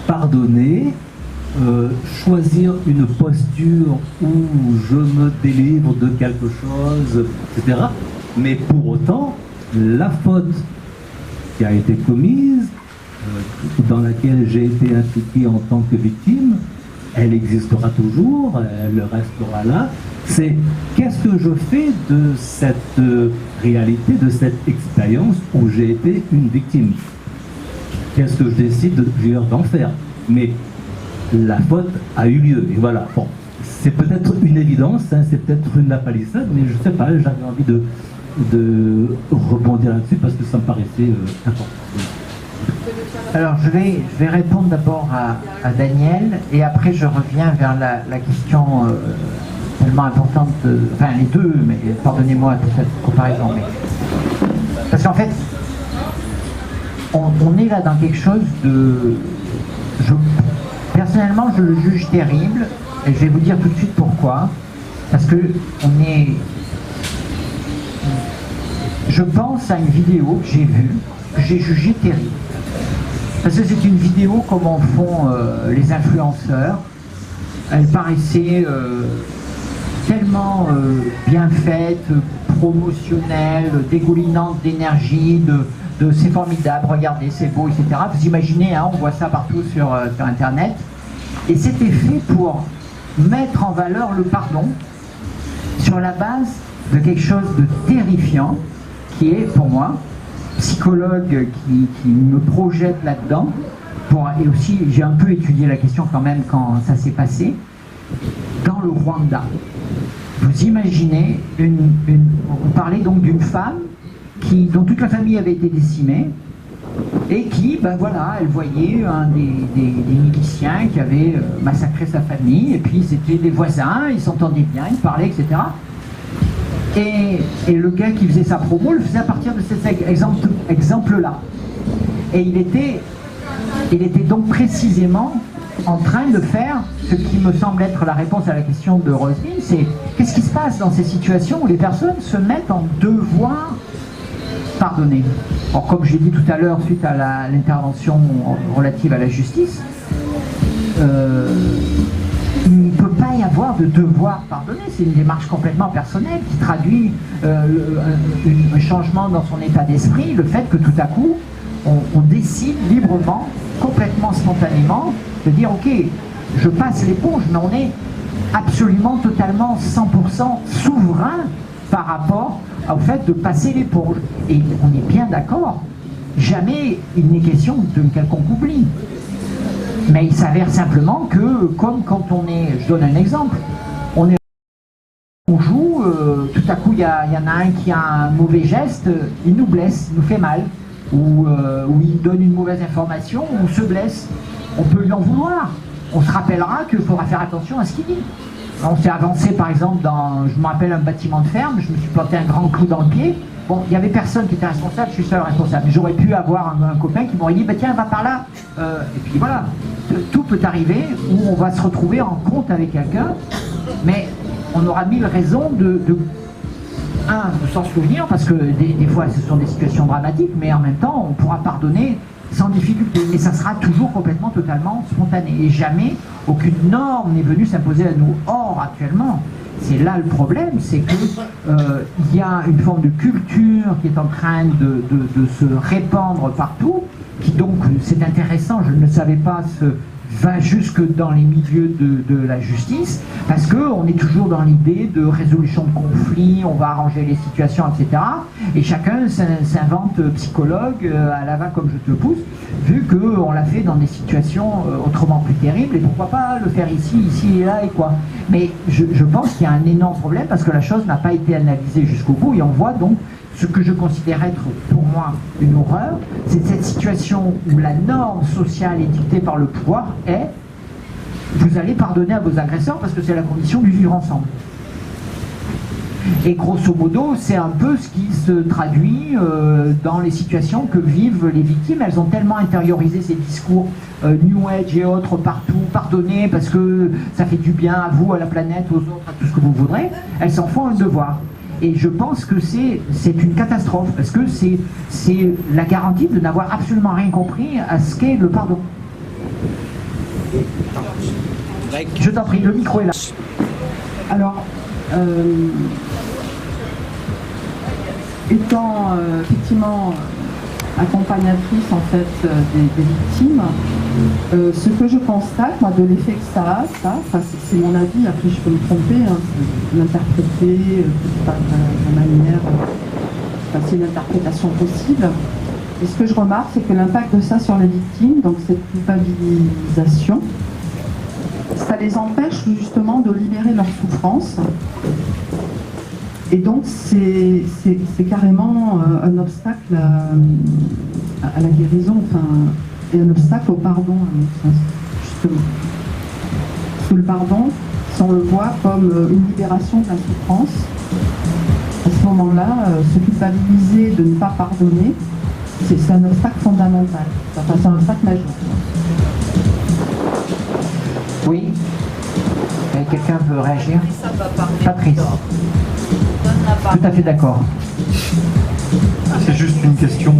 pardonner, choisir une posture où je me délivre de quelque chose, etc. Mais pour autant, la faute qui a été commise, dans laquelle j'ai été impliqué en tant que victime, elle existera toujours, elle restera là. C'est qu'est-ce que je fais de cette réalité, de cette expérience où j'ai été une victime? Qu'est-ce que je décide d'en faire? Mais la faute a eu lieu, et voilà. Bon, c'est peut-être une évidence, hein, c'est peut-être une lapalissade, mais je sais pas, j'avais envie de rebondir là-dessus parce que ça me paraissait important. Alors je vais répondre d'abord à Daniel et après je reviens vers la question tellement importante, enfin les deux, mais pardonnez-moi pour cette comparaison. Mais, parce qu'en fait, on est là dans quelque chose de... personnellement, je le juge terrible et je vais vous dire tout de suite pourquoi. Parce que je pense à une vidéo que j'ai vue, que j'ai jugée terrible. Parce que c'est une vidéo comme en font les influenceurs. Elle paraissait tellement bien faite, promotionnelle, dégoulinante d'énergie, de c'est formidable, regardez, c'est beau, etc. Vous imaginez, hein, on voit ça partout sur Internet. Et c'était fait pour mettre en valeur le pardon sur la base de quelque chose de terrifiant qui est, pour moi, psychologue qui me projette là-dedans, et aussi j'ai un peu étudié la question quand même quand ça s'est passé, dans le Rwanda. Vous imaginez, on parlait donc d'une femme dont toute la famille avait été décimée, et qui, ben voilà, elle voyait un des miliciens qui avait massacré sa famille, et puis c'était des voisins, ils s'entendaient bien, ils parlaient, etc. Et le gars qui faisait sa promo le faisait à partir de cet exemple-là. Et il était donc précisément en train de faire ce qui me semble être la réponse à la question de Roselyne, c'est qu'est-ce qui se passe dans ces situations où les personnes se mettent en devoir pardonner. Or, comme j'ai dit tout à l'heure, suite à l'intervention relative à la justice, il ne peut pas y avoir de devoir pardonner. C'est une démarche complètement personnelle qui traduit un changement dans son état d'esprit, le fait que tout à coup, on décide librement, complètement spontanément, de dire ok, je passe l'éponge, mais on est absolument, totalement, 100% souverain par rapport au fait de passer l'éponge. Et on est bien d'accord, jamais il n'est question d'un quelconque oubli. Mais il s'avère simplement que, comme quand on est, je donne un exemple, on joue, tout à coup il y en a un qui a un mauvais geste, il nous blesse, il nous fait mal, ou il donne une mauvaise information, on se blesse, on peut lui en vouloir. On se rappellera qu'il faudra faire attention à ce qu'il dit. On s'est avancé par exemple je me rappelle un bâtiment de ferme, je me suis planté un grand clou dans le pied. Bon, il n'y avait personne qui était responsable, je suis seul responsable. J'aurais pu avoir un copain qui m'aurait dit bah, tiens, va par là. Et puis voilà, tout peut arriver où on va se retrouver en compte avec quelqu'un, mais on aura 1000 raisons de s'en souvenir, parce que des fois ce sont des situations dramatiques, mais en même temps on pourra pardonner sans difficulté. Mais ça sera toujours complètement, totalement spontané. Et jamais aucune norme n'est venue s'imposer à nous. Or, actuellement, c'est là le problème, c'est que il y a une forme de culture qui est en train de se répandre partout, qui donc, c'est intéressant, je ne savais pas ce va jusque dans les milieux de la justice, parce qu'on est toujours dans l'idée de résolution de conflits, on va arranger les situations, etc. Et chacun s'invente psychologue à la va comme je te pousse, vu qu'on l'a fait dans des situations autrement plus terribles, et pourquoi pas le faire ici et là, et quoi. Mais je pense qu'il y a un énorme problème, parce que la chose n'a pas été analysée jusqu'au bout, et on voit donc ce que je considère être pour moi une horreur, c'est cette situation où la norme sociale est dictée par le pouvoir est vous allez pardonner à vos agresseurs parce que c'est la condition du vivre ensemble. Et grosso modo, c'est un peu ce qui se traduit dans les situations que vivent les victimes. Elles ont tellement intériorisé ces discours New Age et autres partout, pardonner parce que ça fait du bien à vous, à la planète, aux autres, à tout ce que vous voudrez. Elles s'en font un devoir. Et je pense que c'est une catastrophe, parce que c'est la garantie de n'avoir absolument rien compris à ce qu'est le pardon. Je t'en prie, le micro est là. Alors, étant effectivement accompagnatrice en fait des victimes, ce que je constate, moi, de l'effet que ça a, c'est mon avis, après je peux me tromper, hein, l'interpréter de manière, c'est une interprétation possible. Et ce que je remarque, c'est que l'impact de ça sur les victimes, donc cette culpabilisation, ça les empêche justement de libérer leur souffrance. Et donc c'est carrément un obstacle à la guérison, enfin, et un obstacle au pardon, à mon sens, justement. Parce que le pardon, si on le voit comme une libération de la souffrance, à ce moment-là, se culpabiliser de ne pas pardonner, c'est un obstacle fondamental. Enfin, c'est un obstacle majeur. Oui. Quelqu'un veut réagir? Patrice. Tout à fait d'accord. C'est juste une question.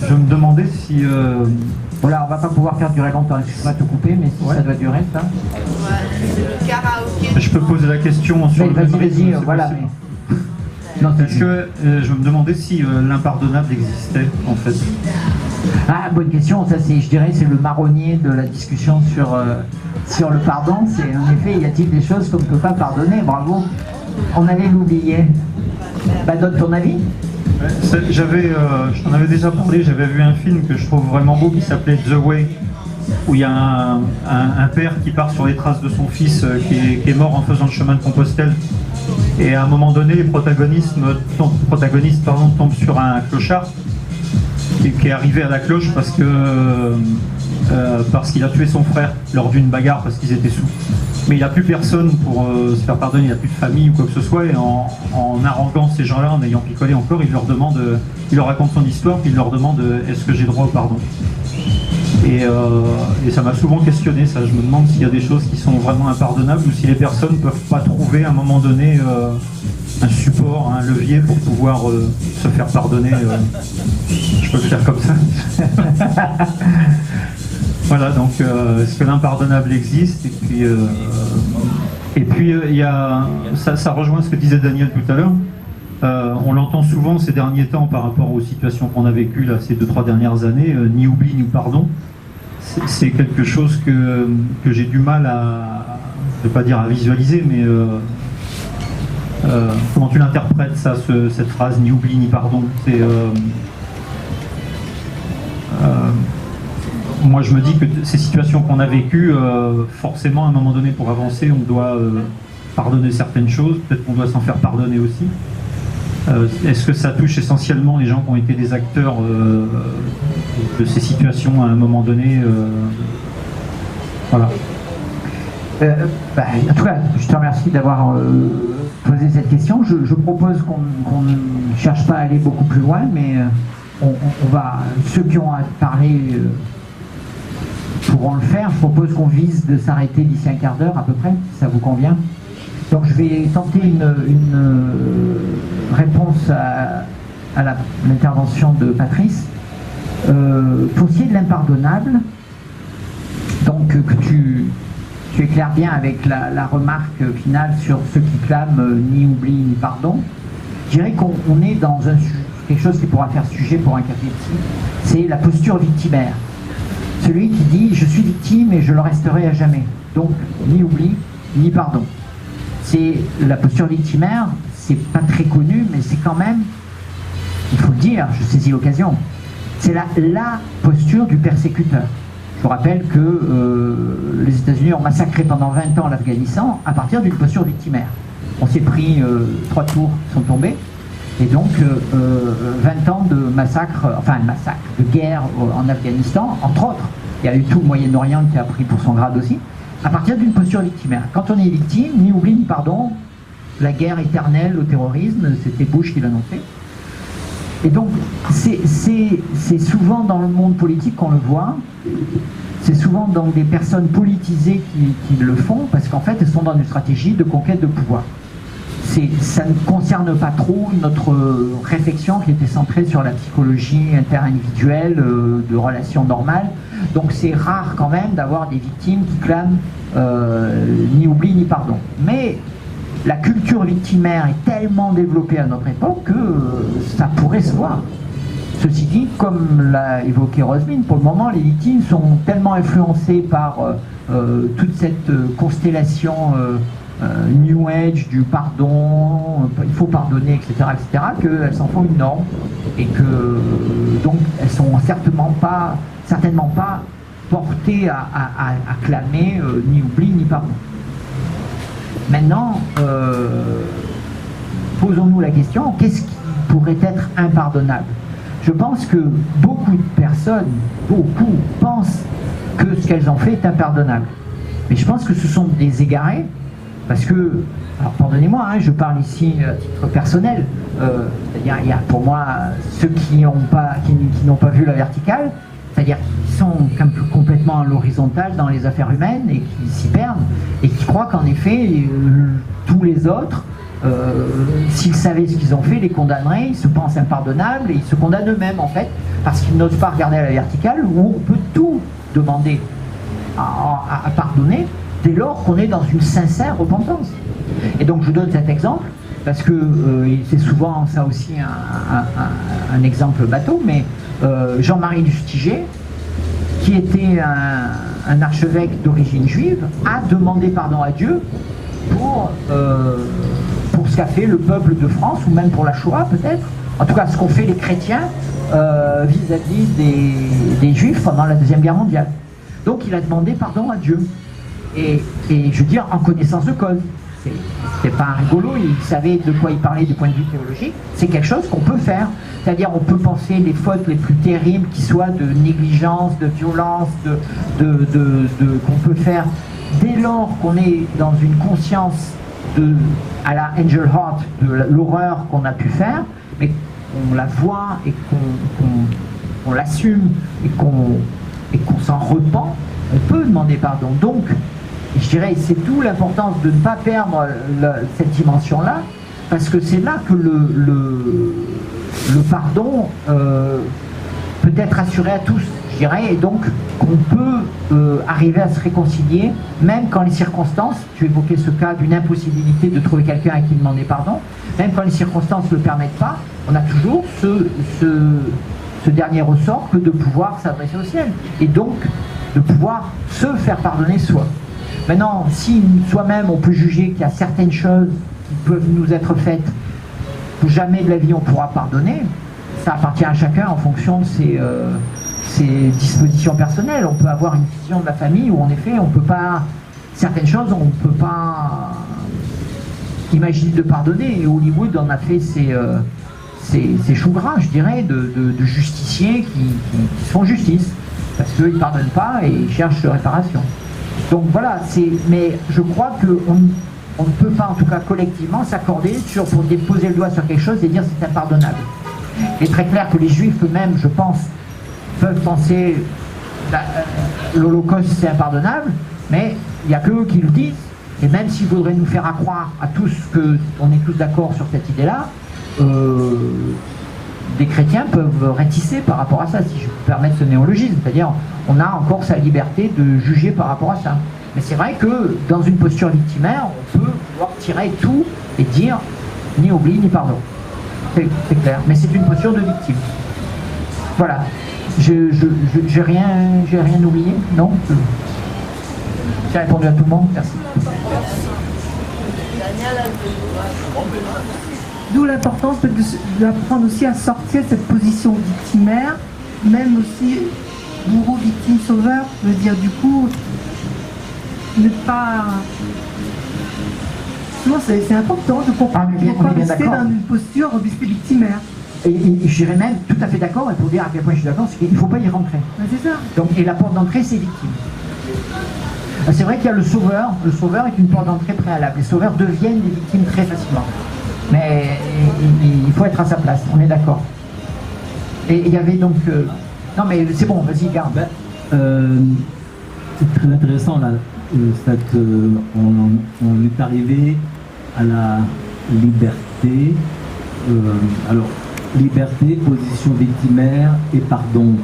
Je me demandais si... Voilà, on va pas pouvoir faire durer longtemps. Excuse-moi de te couper, mais si ça doit durer, ça. C'est le karaoké. Je peux poser la question sur le Vas-y, voilà. Est-ce que je me demandais si l'impardonnable existait, en fait? Ah, bonne question. Ça, je dirais, c'est le marronnier de la discussion sur le pardon. C'est en effet, y a-t-il des choses qu'on ne peut pas pardonner? Bravo. On allait l'oublier. Bah, donne ton avis. Je t'en avais déjà parlé, j'avais vu un film que je trouve vraiment beau qui s'appelait The Way, où il y a un père qui part sur les traces de son fils qui est mort en faisant le chemin de Compostelle. Et à un moment donné, les protagonistes tombent sur un clochard qui est arrivé à la cloche parce qu'il a tué son frère lors d'une bagarre parce qu'ils étaient sous. Mais il n'a plus personne pour se faire pardonner, il n'a plus de famille ou quoi que ce soit, et en haranguant ces gens-là, en ayant picolé encore, il leur raconte son histoire, puis il leur demande est-ce que j'ai droit au pardon. Et ça m'a souvent questionné, ça. Je me demande s'il y a des choses qui sont vraiment impardonnables ou si les personnes ne peuvent pas trouver à un moment donné un support, un levier pour pouvoir se faire pardonner. Je peux le faire comme ça. Voilà, donc est-ce que l'impardonnable existe? Et puis il y a, ça rejoint ce que disait Daniel tout à l'heure. On l'entend souvent ces derniers temps par rapport aux situations qu'on a vécues là, ces 2-3 dernières années, ni oubli ni pardon. C'est quelque chose que j'ai du mal à, je ne vais pas dire à visualiser, mais comment tu l'interprètes ça, cette phrase ni oubli ni pardon? Moi je me dis que ces situations qu'on a vécues, forcément à un moment donné pour avancer on doit pardonner certaines choses, peut-être qu'on doit s'en faire pardonner aussi. Est-ce que ça touche essentiellement les gens qui ont été des acteurs de ces situations à un moment donné Voilà. En tout cas, je te remercie d'avoir posé cette question. Je propose qu'on ne cherche pas à aller beaucoup plus loin, mais on va, ceux qui ont à parler pourront le faire. Je propose qu'on vise de s'arrêter d'ici un quart d'heure à peu près, si ça vous convient. Donc je vais tenter une réponse à l'intervention de Patrice. Pour ce qui est de l'impardonnable, donc que tu éclaires bien avec la remarque finale sur ceux qui clament ni oubli ni pardon, je dirais qu'on est dans quelque chose qui pourra faire sujet pour un café ici, c'est la posture victimaire. celui qui dit « je suis victime et je le resterai à jamais ». Donc, ni oubli, ni pardon. C'est la posture victimaire, c'est pas très connu, mais c'est quand même, il faut le dire, je saisis l'occasion, c'est la posture du persécuteur. Je vous rappelle que les États-Unis ont massacré pendant 20 ans l'Afghanistan à partir d'une posture victimaire. On s'est pris 3 tours qui sont tombés, et donc 20 ans de massacre, de guerre en Afghanistan, entre autres. Il y a eu tout le Moyen-Orient qui a pris pour son grade aussi, à partir d'une posture victimaire. Quand on est victime, ni oubli ni pardon, la guerre éternelle au terrorisme, c'était Bush qui l'annonçait. Et donc, c'est souvent dans le monde politique qu'on le voit, c'est souvent dans des personnes politisées qui le font, parce qu'en fait, elles sont dans une stratégie de conquête de pouvoir. Ça ne concerne pas trop notre réflexion qui était centrée sur la psychologie interindividuelle, de relations normales. Donc c'est rare quand même d'avoir des victimes qui clament ni oubli ni pardon. Mais la culture victimaire est tellement développée à notre époque que ça pourrait se voir. Ceci dit, comme l'a évoqué Roselyne, pour le moment les victimes sont tellement influencées par toute cette constellation New Age, du pardon, il faut pardonner, etc., qu'elles s'en font une norme et que donc elles sont certainement pas portées à clamer ni oubli ni pardon. Maintenant, posons-nous la question, qu'est-ce qui pourrait être impardonnable? Je pense que beaucoup de personnes, pensent que ce qu'elles ont fait est impardonnable. Mais je pense que ce sont des égarés. Parce que, alors pardonnez-moi, je parle ici à titre personnel, il y a pour moi ceux qui n'ont pas vu la verticale, c'est-à-dire qui sont complètement à l'horizontale dans les affaires humaines et qui s'y perdent, et qui croient qu'en effet, tous les autres, s'ils savaient ce qu'ils ont fait, les condamneraient, ils se pensent impardonnables et ils se condamnent eux-mêmes en fait, parce qu'ils n'osent pas regarder à la verticale où on peut tout demander à pardonner, dès lors qu'on est dans une sincère repentance. Et donc je donne cet exemple, parce que c'est souvent ça aussi un exemple bateau, mais Jean-Marie Lustiger, qui était un archevêque d'origine juive, a demandé pardon à Dieu pour ce qu'a fait le peuple de France, ou même pour la Shoah peut-être, en tout cas ce qu'ont fait les chrétiens vis-à-vis des juifs pendant la Deuxième Guerre mondiale. Donc il a demandé pardon à Dieu. Et je veux dire, en connaissance de cause. C'était pas un rigolo, il savait de quoi il parlait du point de vue théologique. C'est quelque chose qu'on peut faire. C'est-à-dire, on peut penser les fautes les plus terribles, qui soient de négligence, de violence, qu'on peut faire dès lors qu'on est dans une conscience à la Angel Heart, de l'horreur qu'on a pu faire, mais qu'on la voit et qu'on l'assume et qu'on s'en repent, on peut demander pardon. Donc, je dirais, c'est tout l'importance de ne pas perdre cette dimension-là, parce que c'est là que le pardon peut être assuré à tous, je dirais, et donc qu'on peut arriver à se réconcilier, même quand les circonstances, tu évoquais ce cas d'une impossibilité de trouver quelqu'un à qui demander pardon, même quand les circonstances ne le permettent pas, on a toujours ce dernier ressort que de pouvoir s'adresser au ciel, et donc de pouvoir se faire pardonner soi. Maintenant, si soi-même on peut juger qu'il y a certaines choses qui peuvent nous être faites, que jamais de la vie on pourra pardonner, ça appartient à chacun en fonction de ses dispositions personnelles. On peut avoir une vision de la famille où en effet on peut pas, certaines choses on ne peut pas imaginer de pardonner, et Hollywood en a fait ses choux gras, je dirais, de justiciers qui se font justice, parce qu'ils ne pardonnent pas et ils cherchent réparation. Donc voilà, mais je crois qu'on ne peut pas, en tout cas collectivement, s'accorder pour déposer le doigt sur quelque chose et dire c'est impardonnable. Il est très clair que les Juifs eux-mêmes, je pense, peuvent penser l'Holocauste c'est impardonnable, mais il n'y a que eux qui le disent, et même s'ils voudraient nous faire croire à tous qu'on est tous d'accord sur cette idée-là, des chrétiens peuvent rétisser par rapport à ça, si je peux permettre ce néologisme, c'est-à-dire on a encore sa liberté de juger par rapport à ça. Mais c'est vrai que dans une posture victimaire, on peut pouvoir tirer tout et dire ni oubli ni pardon. C'est clair, mais c'est une posture de victime. Voilà. J'ai rien oublié, non? J'ai répondu à tout le monde, merci. D'où l'importance d'apprendre aussi à sortir de cette position victimaire, même aussi bourreau, victime, sauveur. Je veux dire, du coup, ne pas... Souvent, c'est important de comprendre qu'il ne faut pas rester dans une posture victimaire. Et je dirais même tout à fait d'accord, et pour dire à quel point je suis d'accord, c'est qu'il ne faut pas y rentrer. C'est ça. Donc, et la porte d'entrée, c'est victime. C'est vrai qu'il y a le sauveur. Le sauveur est une porte d'entrée préalable. Les sauveurs deviennent des victimes très facilement. Mais il faut être à sa place, on est d'accord. Et il y avait donc... Non mais c'est bon, vas-y, garde. C'est très intéressant là. On est arrivé à la liberté. Alors, liberté, position victimaire et pardon.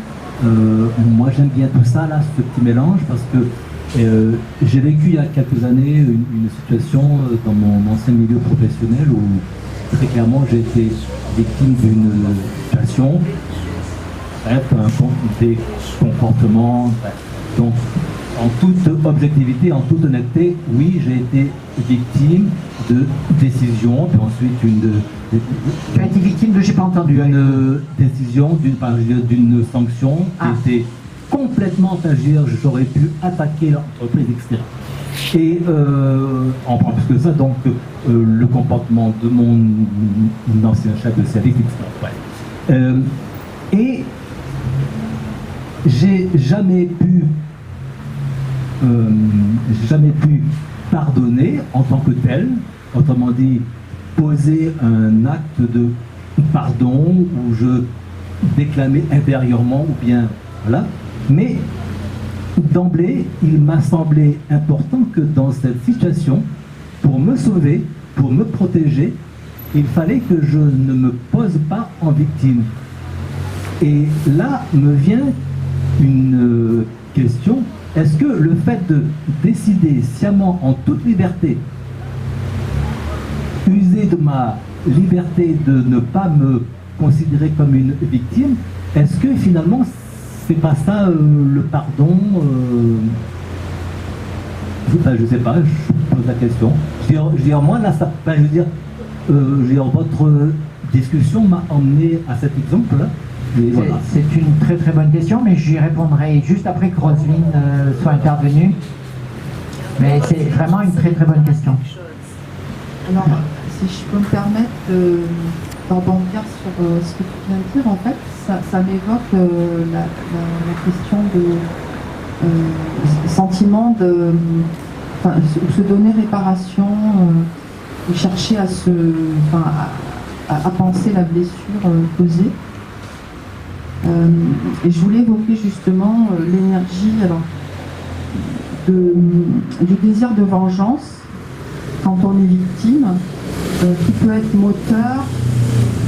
Moi j'aime bien tout ça là, ce petit mélange, parce que j'ai vécu il y a quelques années une situation dans mon ancien milieu professionnel où très clairement j'ai été victime d'une situation, des comportements. Donc en toute objectivité, en toute honnêteté, oui, j'ai été victime de décisions, puis ensuite tu as été victime de, j'ai pas entendu. Une décision, d'une sanction qui était complètement agir, j'aurais pu attaquer l'entreprise, etc. Et en plus que ça, donc le comportement de mon ancien chef de service, etc. Ouais. Et j'ai jamais pu pardonner en tant que tel, autrement dit, poser un acte de pardon où je déclamais intérieurement ou bien voilà. Mais d'emblée, il m'a semblé important que dans cette situation, pour me sauver, pour me protéger, il fallait que je ne me pose pas en victime. Et là me vient une question, est-ce que le fait de décider sciemment en toute liberté, user de ma liberté de ne pas me considérer comme une victime, est-ce que finalement c'est pas ça le pardon je sais pas, je pose la question. Je veux dire moi là, ça, je veux dire, votre discussion m'a emmené à cet exemple-là. Voilà. C'est une très très bonne question, mais j'y répondrai juste après que Roselyne soit intervenue. Mais c'est vraiment une très très bonne question. Alors, si je peux me permettre d'en rebondir sur ce que tu viens de dire, en fait, ça m'évoque la question de sentiment de se donner réparation, de chercher à penser la blessure causée. Et je voulais évoquer justement l'énergie du désir de vengeance quand on est victime, qui peut être moteur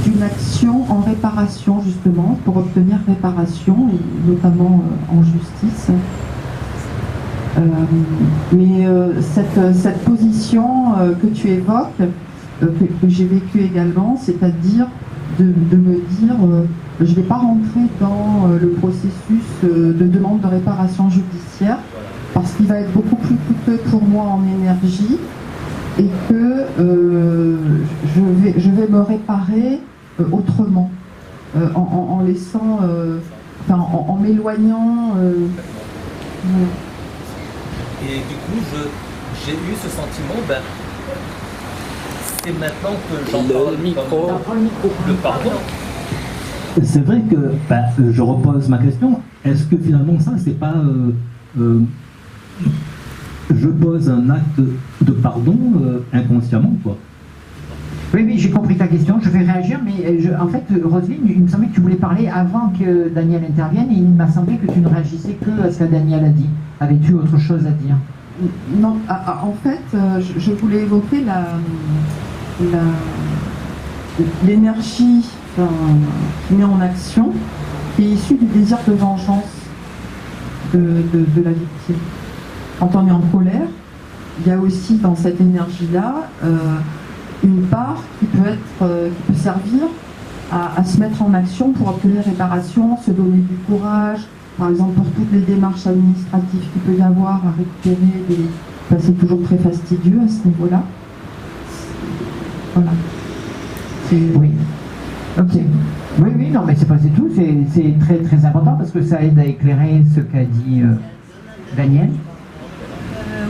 d'une action en réparation justement, pour obtenir réparation, et notamment en justice. Mais cette position que tu évoques, que j'ai vécue également, c'est-à-dire de me dire je ne vais pas rentrer dans le processus de demande de réparation judiciaire parce qu'il va être beaucoup plus coûteux pour moi en énergie et que je vais me réparer autrement, en laissant, en m'éloignant. Et du coup, j'ai eu ce sentiment, c'est maintenant que j'entends le pardon. C'est vrai que je repose ma question. Est-ce que finalement ça, c'est pas je pose un acte de pardon inconsciemment, quoi? Oui, j'ai compris ta question, je vais réagir, mais en fait, Roselyne, il me semblait que tu voulais parler avant que Daniel intervienne, et il m'a semblé que tu ne réagissais que à ce que Daniel a dit. Avais-tu autre chose à dire? Non, en fait, je voulais évoquer l'énergie qui met en action, qui est issue du désir de vengeance de la victime. Quand on est en colère, il y a aussi dans cette énergie-là une part qui peut servir à se mettre en action pour obtenir réparation, se donner du courage, par exemple pour toutes les démarches administratives qu'il peut y avoir à récupérer des... Ben, c'est toujours très fastidieux à ce niveau-là. Voilà. Oui. Ok. Oui, oui, non, mais c'est pas tout. C'est très, très important parce que ça aide à éclairer ce qu'a dit Daniel.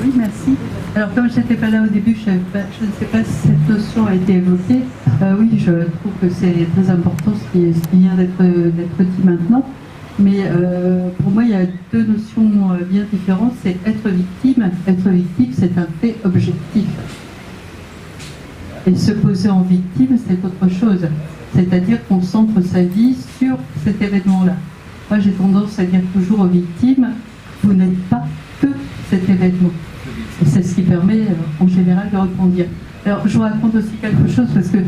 Oui, merci. Alors, comme je n'étais pas là au début, je ne sais pas si cette notion a été évoquée. Oui, je trouve que c'est très important ce qui vient d'être dit maintenant. Mais pour moi, il y a deux notions bien différentes. C'est être victime. Être victime, c'est un fait objectif. Et se poser en victime, c'est autre chose. C'est-à-dire qu'on centre sa vie sur cet événement-là. Moi, j'ai tendance à dire toujours aux victimes, vous n'êtes pas que cet événement. Et c'est ce qui permet, en général, de rebondir. Alors, je vous raconte aussi quelque chose, parce que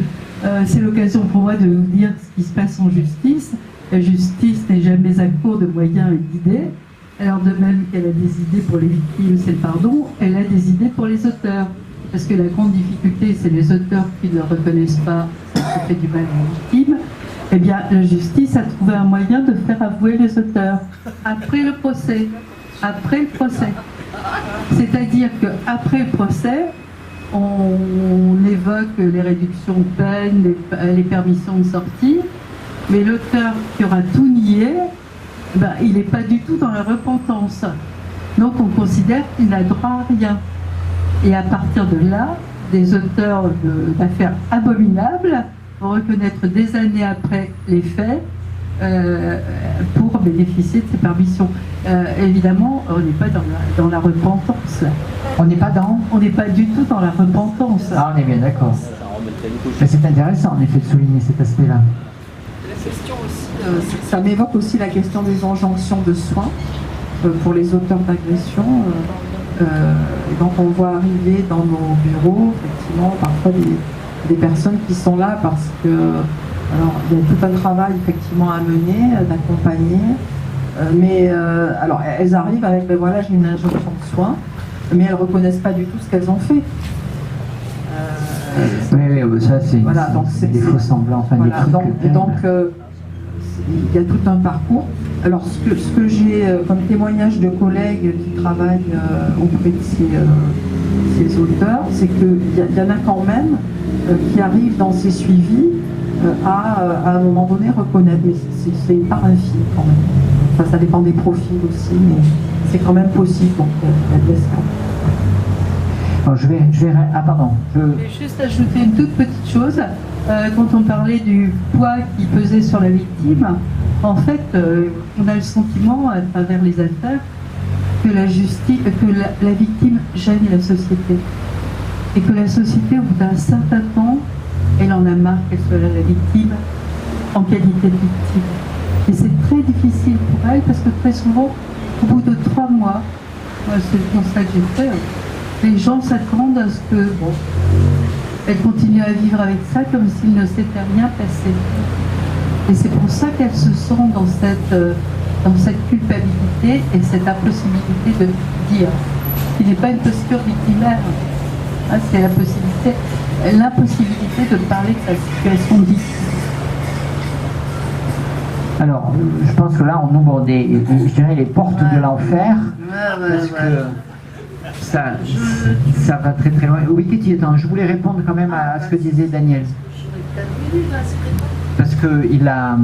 c'est l'occasion pour moi de vous dire ce qui se passe en justice. La justice n'est jamais à court de moyens et d'idées. Alors, de même qu'elle a des idées pour les victimes, c'est le pardon, elle a des idées pour les auteurs. Parce que la grande difficulté, c'est les auteurs qui ne reconnaissent pas ce qui fait du mal à la victime. Eh bien, la justice a trouvé un moyen de faire avouer les auteurs après le procès. Après le procès. C'est-à-dire qu'après le procès, on évoque les réductions de peine, les permissions de sortie, mais l'auteur qui aura tout nié, ben, il n'est pas du tout dans la repentance. Donc on considère qu'il n'a droit à rien. Et à partir de là, des auteurs d'affaires abominables vont reconnaître des années après les faits pour bénéficier de ces permissions. Évidemment, on n'est pas dans la repentance. On n'est pas dans On n'est pas du tout dans la repentance. Ah, on est bien d'accord. Mais c'est intéressant, en effet, de souligner cet aspect-là. La question aussi, ça m'évoque aussi la question des injonctions de soins pour les auteurs d'agression. Et donc on voit arriver dans nos bureaux, effectivement, parfois des personnes qui sont là parce que, alors il y a tout un travail effectivement à mener, d'accompagner, mais alors elles arrivent avec, ben voilà, j'ai une injonction de soins, mais elles ne reconnaissent pas du tout ce qu'elles ont fait. Oui, ça c'est voilà, des faux semblants, enfin voilà, des trucs. donc il y a tout un parcours. Alors ce que j'ai comme témoignage de collègues qui travaillent auprès de ces auteurs, c'est qu'il y en a quand même qui arrivent dans ces suivis à un moment donné reconnaître, mais c'est pas infime quand même. Enfin, ça dépend des profils aussi, mais c'est quand même possible, donc il y a de l'espoir. Ah pardon. Je vais juste ajouter une toute petite chose. Quand on parlait du poids qui pesait sur la victime, en fait, on a le sentiment, à travers les affaires, que la victime gêne la société. Et que la société, au bout d'un certain temps, elle en a marre qu'elle soit la victime en qualité de victime. Et c'est très difficile pour elle, parce que très souvent, au bout de 3 mois, c'est le constat que j'ai fait, les gens s'attendent à ce que, bon, elle continue à vivre avec ça comme s'il ne s'était rien passé. Et c'est pour ça qu'elle se sent dans cette culpabilité et cette impossibilité de dire, ce qui n'est pas une posture victimaire. Hein, c'est l'impossibilité de parler de sa situation de victime. Alors, je pense que là, on ouvre je dirais, les portes de l'enfer, parce que ça va très très loin. Oui, Katie, attends, je voulais répondre quand même à ce que disait Daniel. Parce qu'il a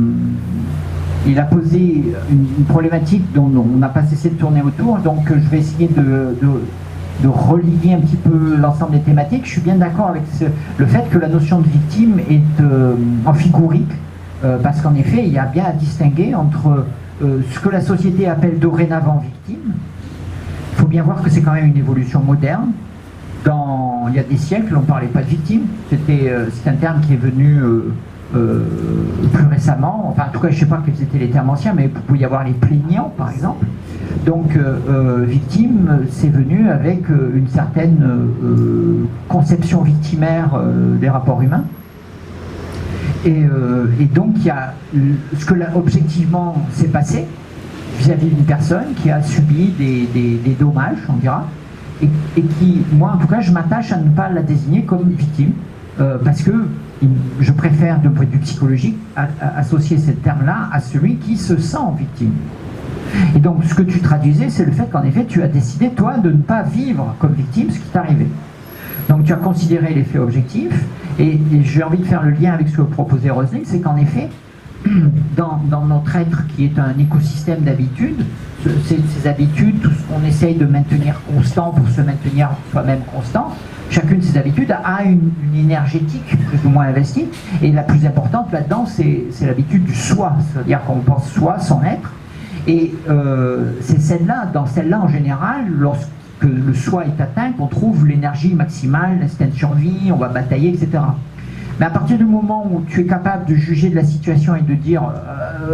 posé une problématique dont on n'a pas cessé de tourner autour, donc je vais essayer de relier un petit peu l'ensemble des thématiques. Je suis bien d'accord avec le fait que la notion de victime est amphigorique, parce qu'en effet, il y a bien à distinguer entre ce que la société appelle dorénavant victime. Il faut bien voir que c'est quand même une évolution moderne. Il y a des siècles, on ne parlait pas de victime. C'est un terme qui est venu plus récemment. Enfin, en tout cas, je ne sais pas quels étaient les termes anciens, mais il pouvait y avoir les plaignants, par exemple. Donc, victime, c'est venu avec une certaine conception victimaire des rapports humains. Et donc, il y a ce que objectivement s'est passé vis-à-vis d'une personne qui a subi des dommages, on dira, et qui, moi en tout cas, je m'attache à ne pas la désigner comme victime, parce que je préfère, d'un point de vue psychologique, associer ce terme-là à celui qui se sent victime. Et donc, ce que tu traduisais, c'est le fait qu'en effet, tu as décidé, toi, de ne pas vivre comme victime ce qui t'est arrivé. Donc, tu as considéré les faits objectifs, et j'ai envie de faire le lien avec ce que proposait Roselyne, c'est qu'en effet, dans notre être qui est un écosystème d'habitudes, ces habitudes, tout ce qu'on essaye de maintenir constant pour se maintenir soi-même constant, chacune de ces habitudes a une énergétique plus ou moins investie, et la plus importante là-dedans, c'est l'habitude du soi, c'est-à-dire qu'on pense soi, son être, et c'est celle-là, dans celle-là en général, lorsque le soi est atteint, qu'on trouve l'énergie maximale, l'instinct de survie, on va batailler, etc. Mais à partir du moment où tu es capable de juger de la situation et de dire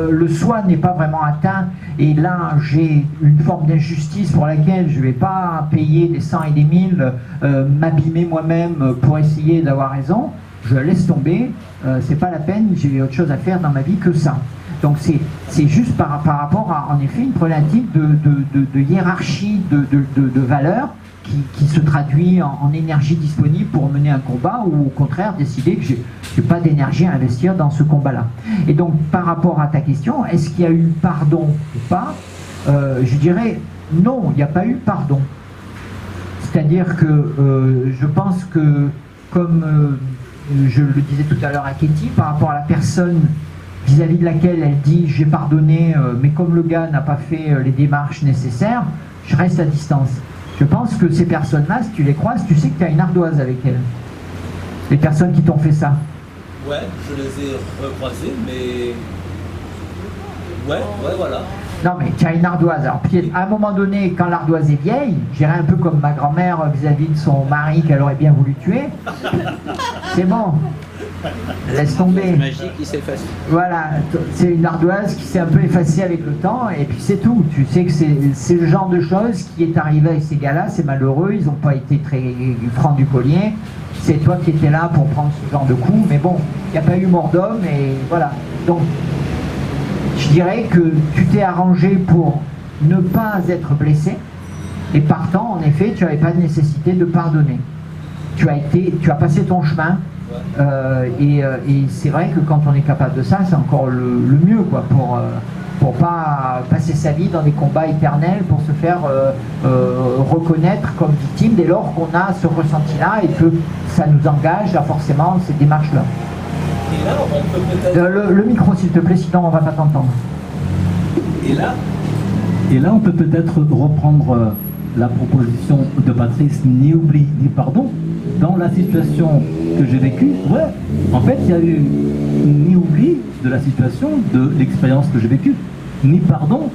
le soi n'est pas vraiment atteint, et là j'ai une forme d'injustice pour laquelle je ne vais pas payer des 100 et des 1000, m'abîmer moi-même pour essayer d'avoir raison, je laisse tomber, c'est pas la peine, j'ai autre chose à faire dans ma vie que ça. Donc c'est juste par rapport à, en effet, une problématique de hiérarchie de valeurs qui se traduit en énergie disponible pour mener un combat, ou au contraire décider que j'ai pas d'énergie à investir dans ce combat-là. Et donc par rapport à ta question, est-ce qu'il y a eu pardon ou pas, je dirais non, il n'y a pas eu pardon. C'est-à-dire que je pense que, comme je le disais tout à l'heure à Katie, par rapport à la personne vis-à-vis de laquelle elle dit j'ai pardonné, mais comme le gars n'a pas fait les démarches nécessaires, je reste à distance. Je pense que ces personnes-là, si tu les croises, tu sais que tu as une ardoise avec elles. Les personnes qui t'ont fait ça. Ouais, je les ai recroisées, mais... Ouais, voilà. Non, mais tu as une ardoise. Alors, puis, à un moment donné, quand l'ardoise est vieille, j'irais un peu comme ma grand-mère vis-à-vis de son mari qu'elle aurait bien voulu tuer. C'est bon. Laisse tomber. C'est magique, il s'efface. Voilà, c'est une ardoise qui s'est un peu effacée avec le temps, et puis c'est tout. Tu sais que c'est le genre de chose qui est arrivé avec ces gars-là, c'est malheureux, ils n'ont pas été très francs du collier. C'est toi qui étais là pour prendre ce genre de coup, mais bon, il n'y a pas eu mort d'homme, et voilà. Donc, je dirais que tu t'es arrangé pour ne pas être blessé, et partant, en effet, tu n'avais pas de nécessité de pardonner. Tu as passé ton chemin. Et c'est vrai que quand on est capable de ça, c'est encore le mieux, quoi, pour pas passer sa vie dans des combats éternels, pour se faire reconnaître comme victime dès lors qu'on a ce ressenti-là et que ça nous engage à forcément ces démarches-là. Et là, on peut peut-être... Le micro, s'il te plaît, sinon on va pas t'entendre. Et là, on peut peut-être reprendre la proposition de Patrice, ni oubli, ni pardon. Dans la situation que j'ai vécue, ouais, en fait, il y a eu ni oubli de la situation, de l'expérience que j'ai vécue, ni pardon,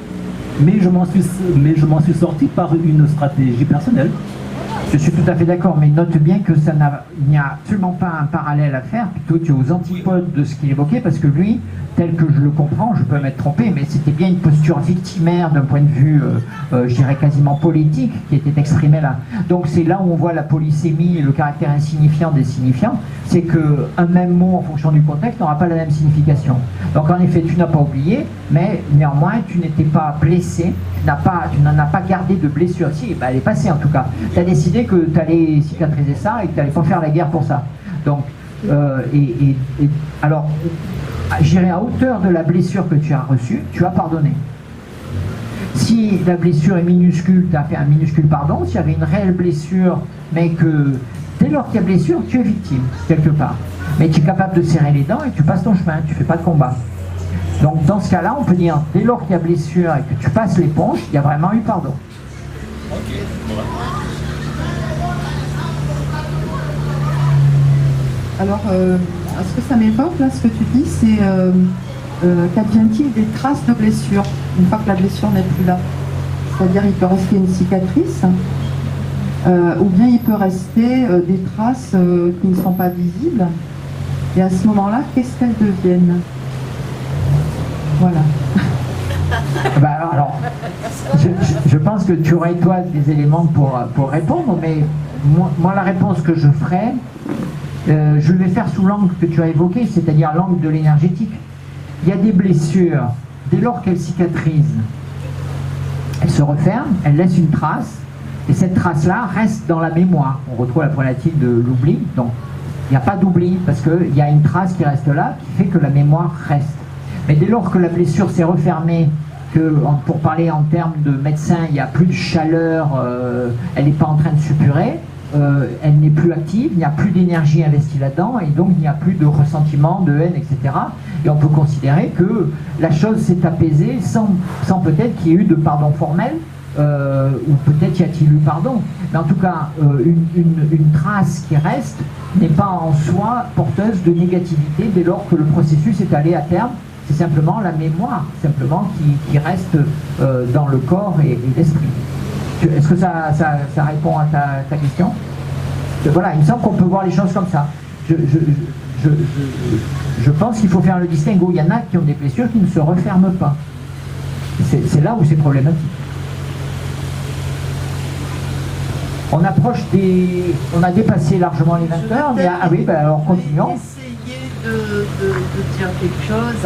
mais je m'en suis sorti par une stratégie personnelle. Je suis tout à fait d'accord, mais note bien que il n'y a absolument pas un parallèle à faire, plutôt tu es aux antipodes de ce qu'il évoquait, parce que lui, tel que je le comprends, je peux m'être trompé, mais c'était bien une posture victimaire d'un point de vue, je dirais quasiment politique, qui était exprimée là. Donc c'est là où on voit la polysémie et le caractère insignifiant des signifiants, c'est qu'un même mot en fonction du contexte n'aura pas la même signification. Donc en effet, tu n'as pas oublié, mais néanmoins, tu n'étais pas blessé, tu n'en as pas gardé de blessure. Si, elle est passée en tout cas. Tu as décidé que tu allais cicatriser ça et que tu n'allais pas faire la guerre pour ça. Donc, alors, j'irai à hauteur de la blessure que tu as reçue, tu as pardonné. Si la blessure est minuscule, tu as fait un minuscule pardon. S'il y avait une réelle blessure, mais que dès lors qu'il y a blessure, tu es victime, quelque part. Mais tu es capable de serrer les dents et tu passes ton chemin, tu ne fais pas de combat. Donc dans ce cas-là, on peut dire, dès lors qu'il y a blessure et que tu passes l'éponge, il y a vraiment eu pardon. Ok. Alors, ce que ça m'évoque, là, ce que tu dis, c'est qu'advient-il des traces de blessure, une fois que la blessure n'est plus là? C'est-à-dire, il peut rester une cicatrice, ou bien il peut rester des traces qui ne sont pas visibles. Et à ce moment-là, qu'est-ce qu'elles deviennent? Voilà. Alors, je pense que tu aurais, toi, des éléments pour répondre, mais moi, la réponse que je ferai, je vais faire sous l'angle que tu as évoqué, c'est-à-dire l'angle de l'énergétique. Il y a des blessures, dès lors qu'elles cicatrisent, elles se referment, elles laissent une trace, et cette trace-là reste dans la mémoire. On retrouve la problématique de l'oubli. Donc, Il n'y a pas d'oubli, parce qu'il y a une trace qui reste là, qui fait que la mémoire reste. Mais dès lors que la blessure s'est refermée, que, pour parler en termes de médecin, il n'y a plus de chaleur, elle n'est pas en train de suppurer, elle n'est plus active, il n'y a plus d'énergie investie là-dedans, et donc il n'y a plus de ressentiment, de haine, etc. Et on peut considérer que la chose s'est apaisée sans peut-être qu'il y ait eu de pardon formel, ou peut-être y a-t-il eu pardon. Mais en tout cas, une trace qui reste n'est pas en soi porteuse de négativité dès lors que le processus est allé à terme. C'est simplement la mémoire, simplement qui reste dans le corps et l'esprit. Est-ce que ça répond à ta question? Voilà, il me semble qu'on peut voir les choses comme ça. Je pense qu'il faut faire le distinguo. Il y en a qui ont des blessures qui ne se referment pas. C'est là où c'est problématique. On approche des... On a dépassé largement les 20 heures. Mais, ah oui, ben alors continuons. Essayer de dire quelque chose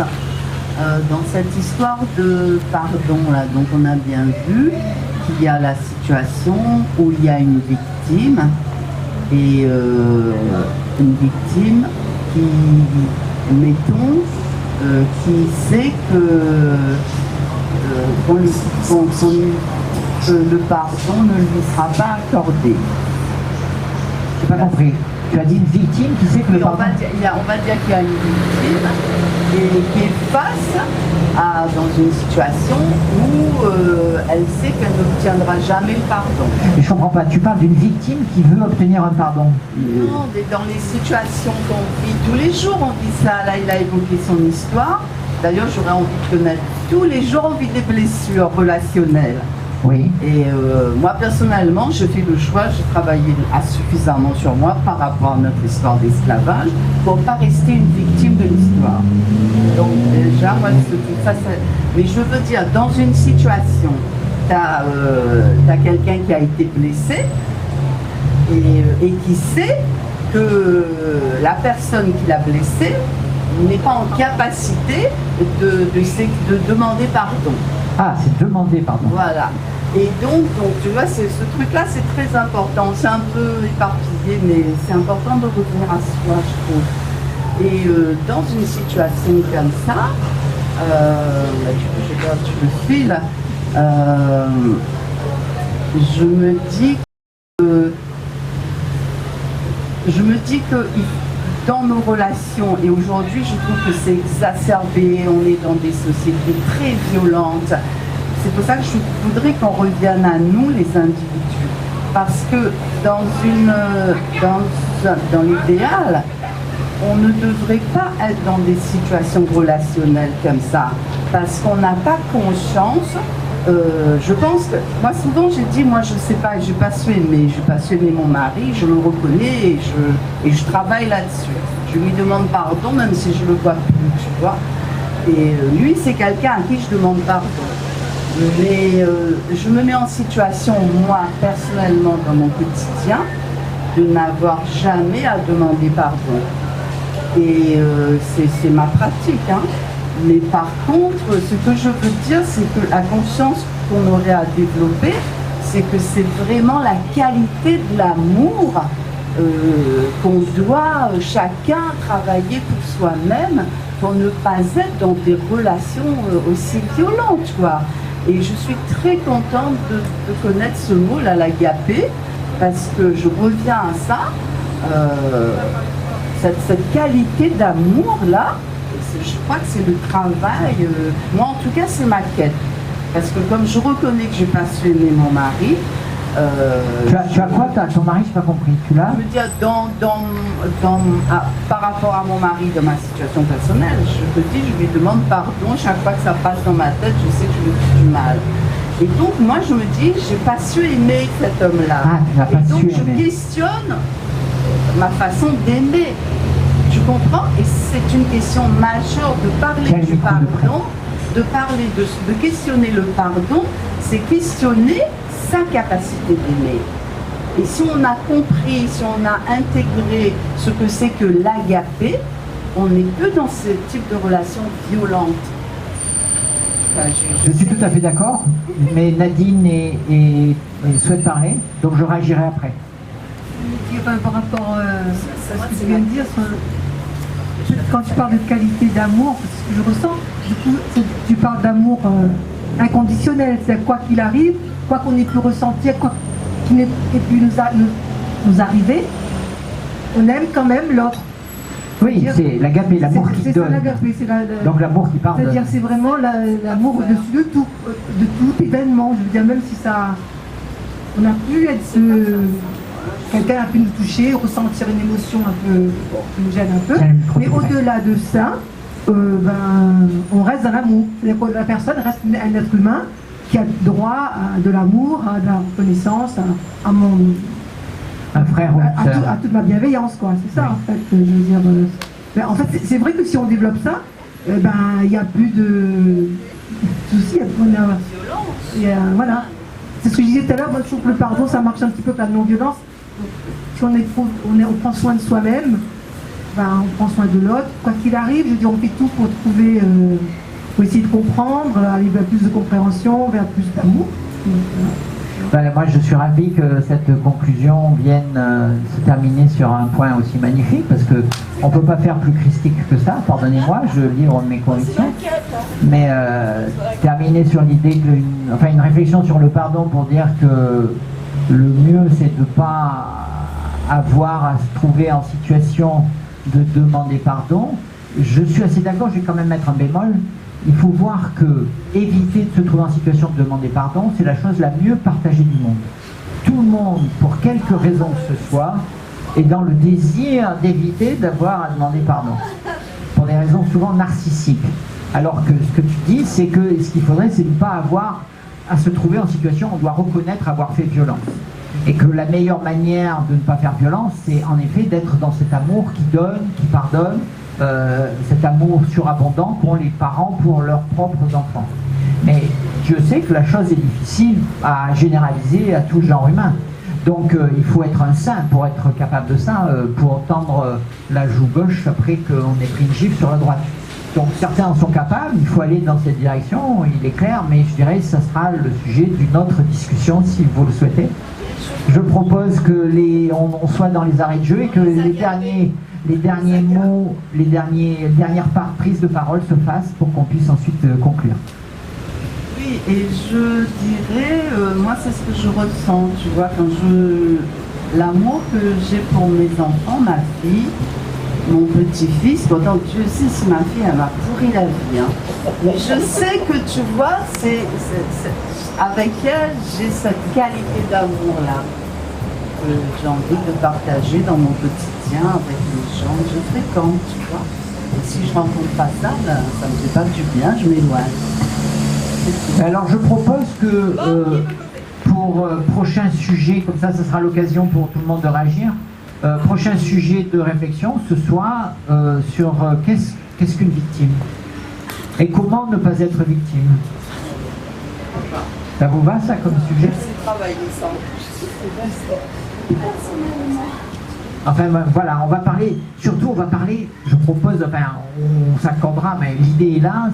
dans cette histoire de pardon là. Donc on a bien vu qu'il y a la situation où il y a une victime et une victime qui, mettons, qui sait que le pardon ne lui sera pas accordé. J'ai pas compris. Tu as dit une victime qui sait que le pardon... on va dire qu'il y a une victime et qui est face dans une situation où elle sait qu'elle n'obtiendra jamais le pardon. Mais je comprends pas. Tu parles d'une victime qui veut obtenir un pardon. Non, mais dans les situations qu'on vit tous les jours, on vit ça. Là, il a évoqué son histoire. D'ailleurs, j'aurais envie de connaître. Tous les jours, on vit des blessures relationnelles. Oui. Et moi, personnellement, je fais le choix, j'ai travaillé suffisamment sur moi par rapport à notre histoire d'esclavage pour ne pas rester une victime de l'histoire. Donc déjà, moi, mais je veux dire, dans une situation, tu as quelqu'un qui a été blessé et qui sait que la personne qui l'a blessé n'est pas en capacité de demander pardon. Ah, c'est demander pardon. Voilà. Et donc tu vois, ce truc-là, c'est très important. C'est un peu éparpillé, mais c'est important de revenir à soi, je trouve. Et dans une situation comme ça, tu le files, je me dis que dans nos relations, et aujourd'hui je trouve que c'est exacerbé, on est dans des sociétés très violentes. C'est pour ça que je voudrais qu'on revienne à nous, les individus. Parce que dans l'idéal, on ne devrait pas être dans des situations relationnelles comme ça. Parce qu'on n'a pas conscience. Je pense que, moi souvent j'ai dit, moi je ne sais pas, je n'ai pas su aimer mon mari, je le reconnais et je travaille là-dessus. Je lui demande pardon même si je ne le vois plus, tu vois. Et lui c'est quelqu'un à qui je demande pardon. Mais je me mets en situation, moi personnellement dans mon quotidien, de n'avoir jamais à demander pardon. Et c'est ma pratique, hein. Mais par contre, ce que je veux dire, c'est que la conscience qu'on aurait à développer, c'est que c'est vraiment la qualité de l'amour qu'on doit chacun travailler pour soi-même pour ne pas être dans des relations aussi violentes, quoi. Et je suis très contente de connaître ce mot, là, l'agapé, parce que je reviens à ça, cette qualité d'amour-là. Je crois que c'est le travail, moi en tout cas c'est ma quête, parce que comme je reconnais que j'ai pas su aimer mon mari... tu as quoi ton mari, je n'ai pas compris, tu l'as? Je veux dire, par rapport à mon mari, dans ma situation personnelle, je te dis, je lui demande pardon, chaque fois que ça passe dans ma tête, je sais que je lui fais du mal. Et donc moi je me dis, j'ai pas su aimer cet homme-là. Et donc je questionne ma façon d'aimer. Tu comprends? Et c'est une question majeure de parler du pardon, de questionner le pardon, c'est questionner sa capacité d'aimer. Et si on a compris, si on a intégré ce que c'est que l'agapé, on n'est que dans ce type de relation violente. Enfin, je suis tout à fait d'accord, mais Nadine souhaite parler, donc je réagirai après. dire par rapport à ce que tu viens de dire, quand tu parles de qualité d'amour, c'est ce que je ressens, du coup, tu parles d'amour inconditionnel, c'est-à-dire quoi qu'il arrive, quoi qu'on ait pu ressentir, quoi qu'il n'ait pu nous arriver, on aime quand même l'autre. Oui, c'est l'agapé, l'amour qui donne. C'est l'agapé, donc l'amour qui part de... C'est-à-dire c'est vraiment l'amour au-dessus de tout événement. Je veux dire, même si ça... On a pu être... quelqu'un a pu nous toucher, ressentir une émotion un peu... qui nous gêne un peu. Mais au-delà de ça, on reste dans l'amour. C'est-à-dire que la personne reste un être humain qui a droit à de l'amour, à de la reconnaissance, à mon... un frère ou une sœur. À toute ma bienveillance, quoi. C'est ça, en fait. Je veux dire, en fait, c'est vrai que si on développe ça, il n'y a plus de soucis, il y a voilà. C'est ce que je disais tout à l'heure, moi je trouve que le pardon, ça marche un petit peu comme la non-violence. Si on prend soin de soi-même, on prend soin de l'autre. Quoi qu'il arrive, je veux dire, on fait tout pour trouver, pour essayer de comprendre, aller vers plus de compréhension, vers plus d'amour. Moi, je suis ravi que cette conclusion vienne se terminer sur un point aussi magnifique, parce qu'on ne peut pas faire plus christique que ça, pardonnez-moi, je livre mes convictions, mais terminer sur l'idée une réflexion sur le pardon pour dire que le mieux, c'est de ne pas avoir à se trouver en situation de demander pardon. Je suis assez d'accord, je vais quand même mettre un bémol. Il faut voir que éviter de se trouver en situation de demander pardon, c'est la chose la mieux partagée du monde. Tout le monde, pour quelque raison que ce soit, est dans le désir d'éviter d'avoir à demander pardon. Pour des raisons souvent narcissiques. Alors que ce que tu dis, c'est que ce qu'il faudrait, c'est ne pas avoir à se trouver en situation où on doit reconnaître avoir fait violence. Et que la meilleure manière de ne pas faire violence, c'est en effet d'être dans cet amour qui donne, qui pardonne, cet amour surabondant qu'ont les parents pour leurs propres enfants. Mais je sais que la chose est difficile à généraliser à tout le genre humain. Donc il faut être un saint pour être capable de ça, pour tendre la joue gauche après qu'on ait pris une gifle sur la droite. Donc certains en sont capables, il faut aller dans cette direction, il est clair, mais je dirais que ça sera le sujet d'une autre discussion si vous le souhaitez. Je propose que on soit dans les arrêts de jeu et que les derniers mots, les dernières prises de parole se fassent pour qu'on puisse ensuite conclure. Oui, et je dirais, moi c'est ce que je ressens, tu vois, l'amour que j'ai pour mes enfants, ma fille, mon petit-fils, pourtant Dieu sait si ma fille elle m'a pourri la vie, hein. Mais je sais que tu vois, avec elle, j'ai cette qualité d'amour-là que j'ai envie de partager dans mon quotidien avec les gens que je fréquente, tu vois. Et si je rencontre pas ça, ça me fait pas du bien, je m'éloigne. Alors je propose que pour prochain sujet, comme ça sera l'occasion pour tout le monde de réagir, prochain sujet de réflexion, ce soit sur qu'est-ce qu'une victime et comment ne pas être victime. Ça vous va ça comme sujet? Enfin voilà, on va parler, je propose, on s'accordera, mais l'idée est là,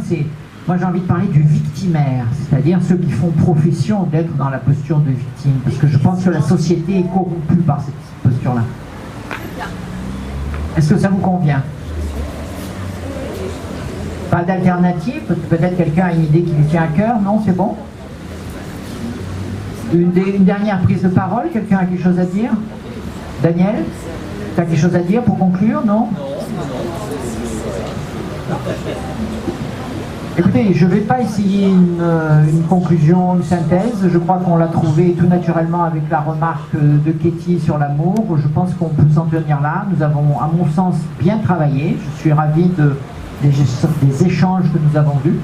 moi j'ai envie de parler du victimaire, c'est-à-dire ceux qui font profession d'être dans la posture de victime, parce que je pense que la société est corrompue par cette posture-là. Est-ce que ça vous convient? Pas d'alternative? Peut-être quelqu'un a une idée qui lui tient à cœur? Non, c'est bon? Une dernière prise de parole? Quelqu'un a quelque chose à dire? Daniel? Tu as quelque chose à dire pour conclure? Non? Écoutez, je ne vais pas essayer une conclusion, une synthèse. Je crois qu'on l'a trouvé tout naturellement avec la remarque de Katie sur l'amour. Je pense qu'on peut s'en tenir là. Nous avons, à mon sens, bien travaillé. Je suis ravi des échanges que nous avons eus.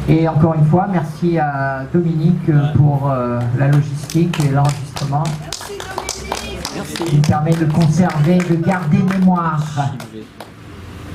Et encore une fois, merci à Dominique pour la logistique et l'enregistrement. Merci. Qui permet de conserver, de garder mémoire.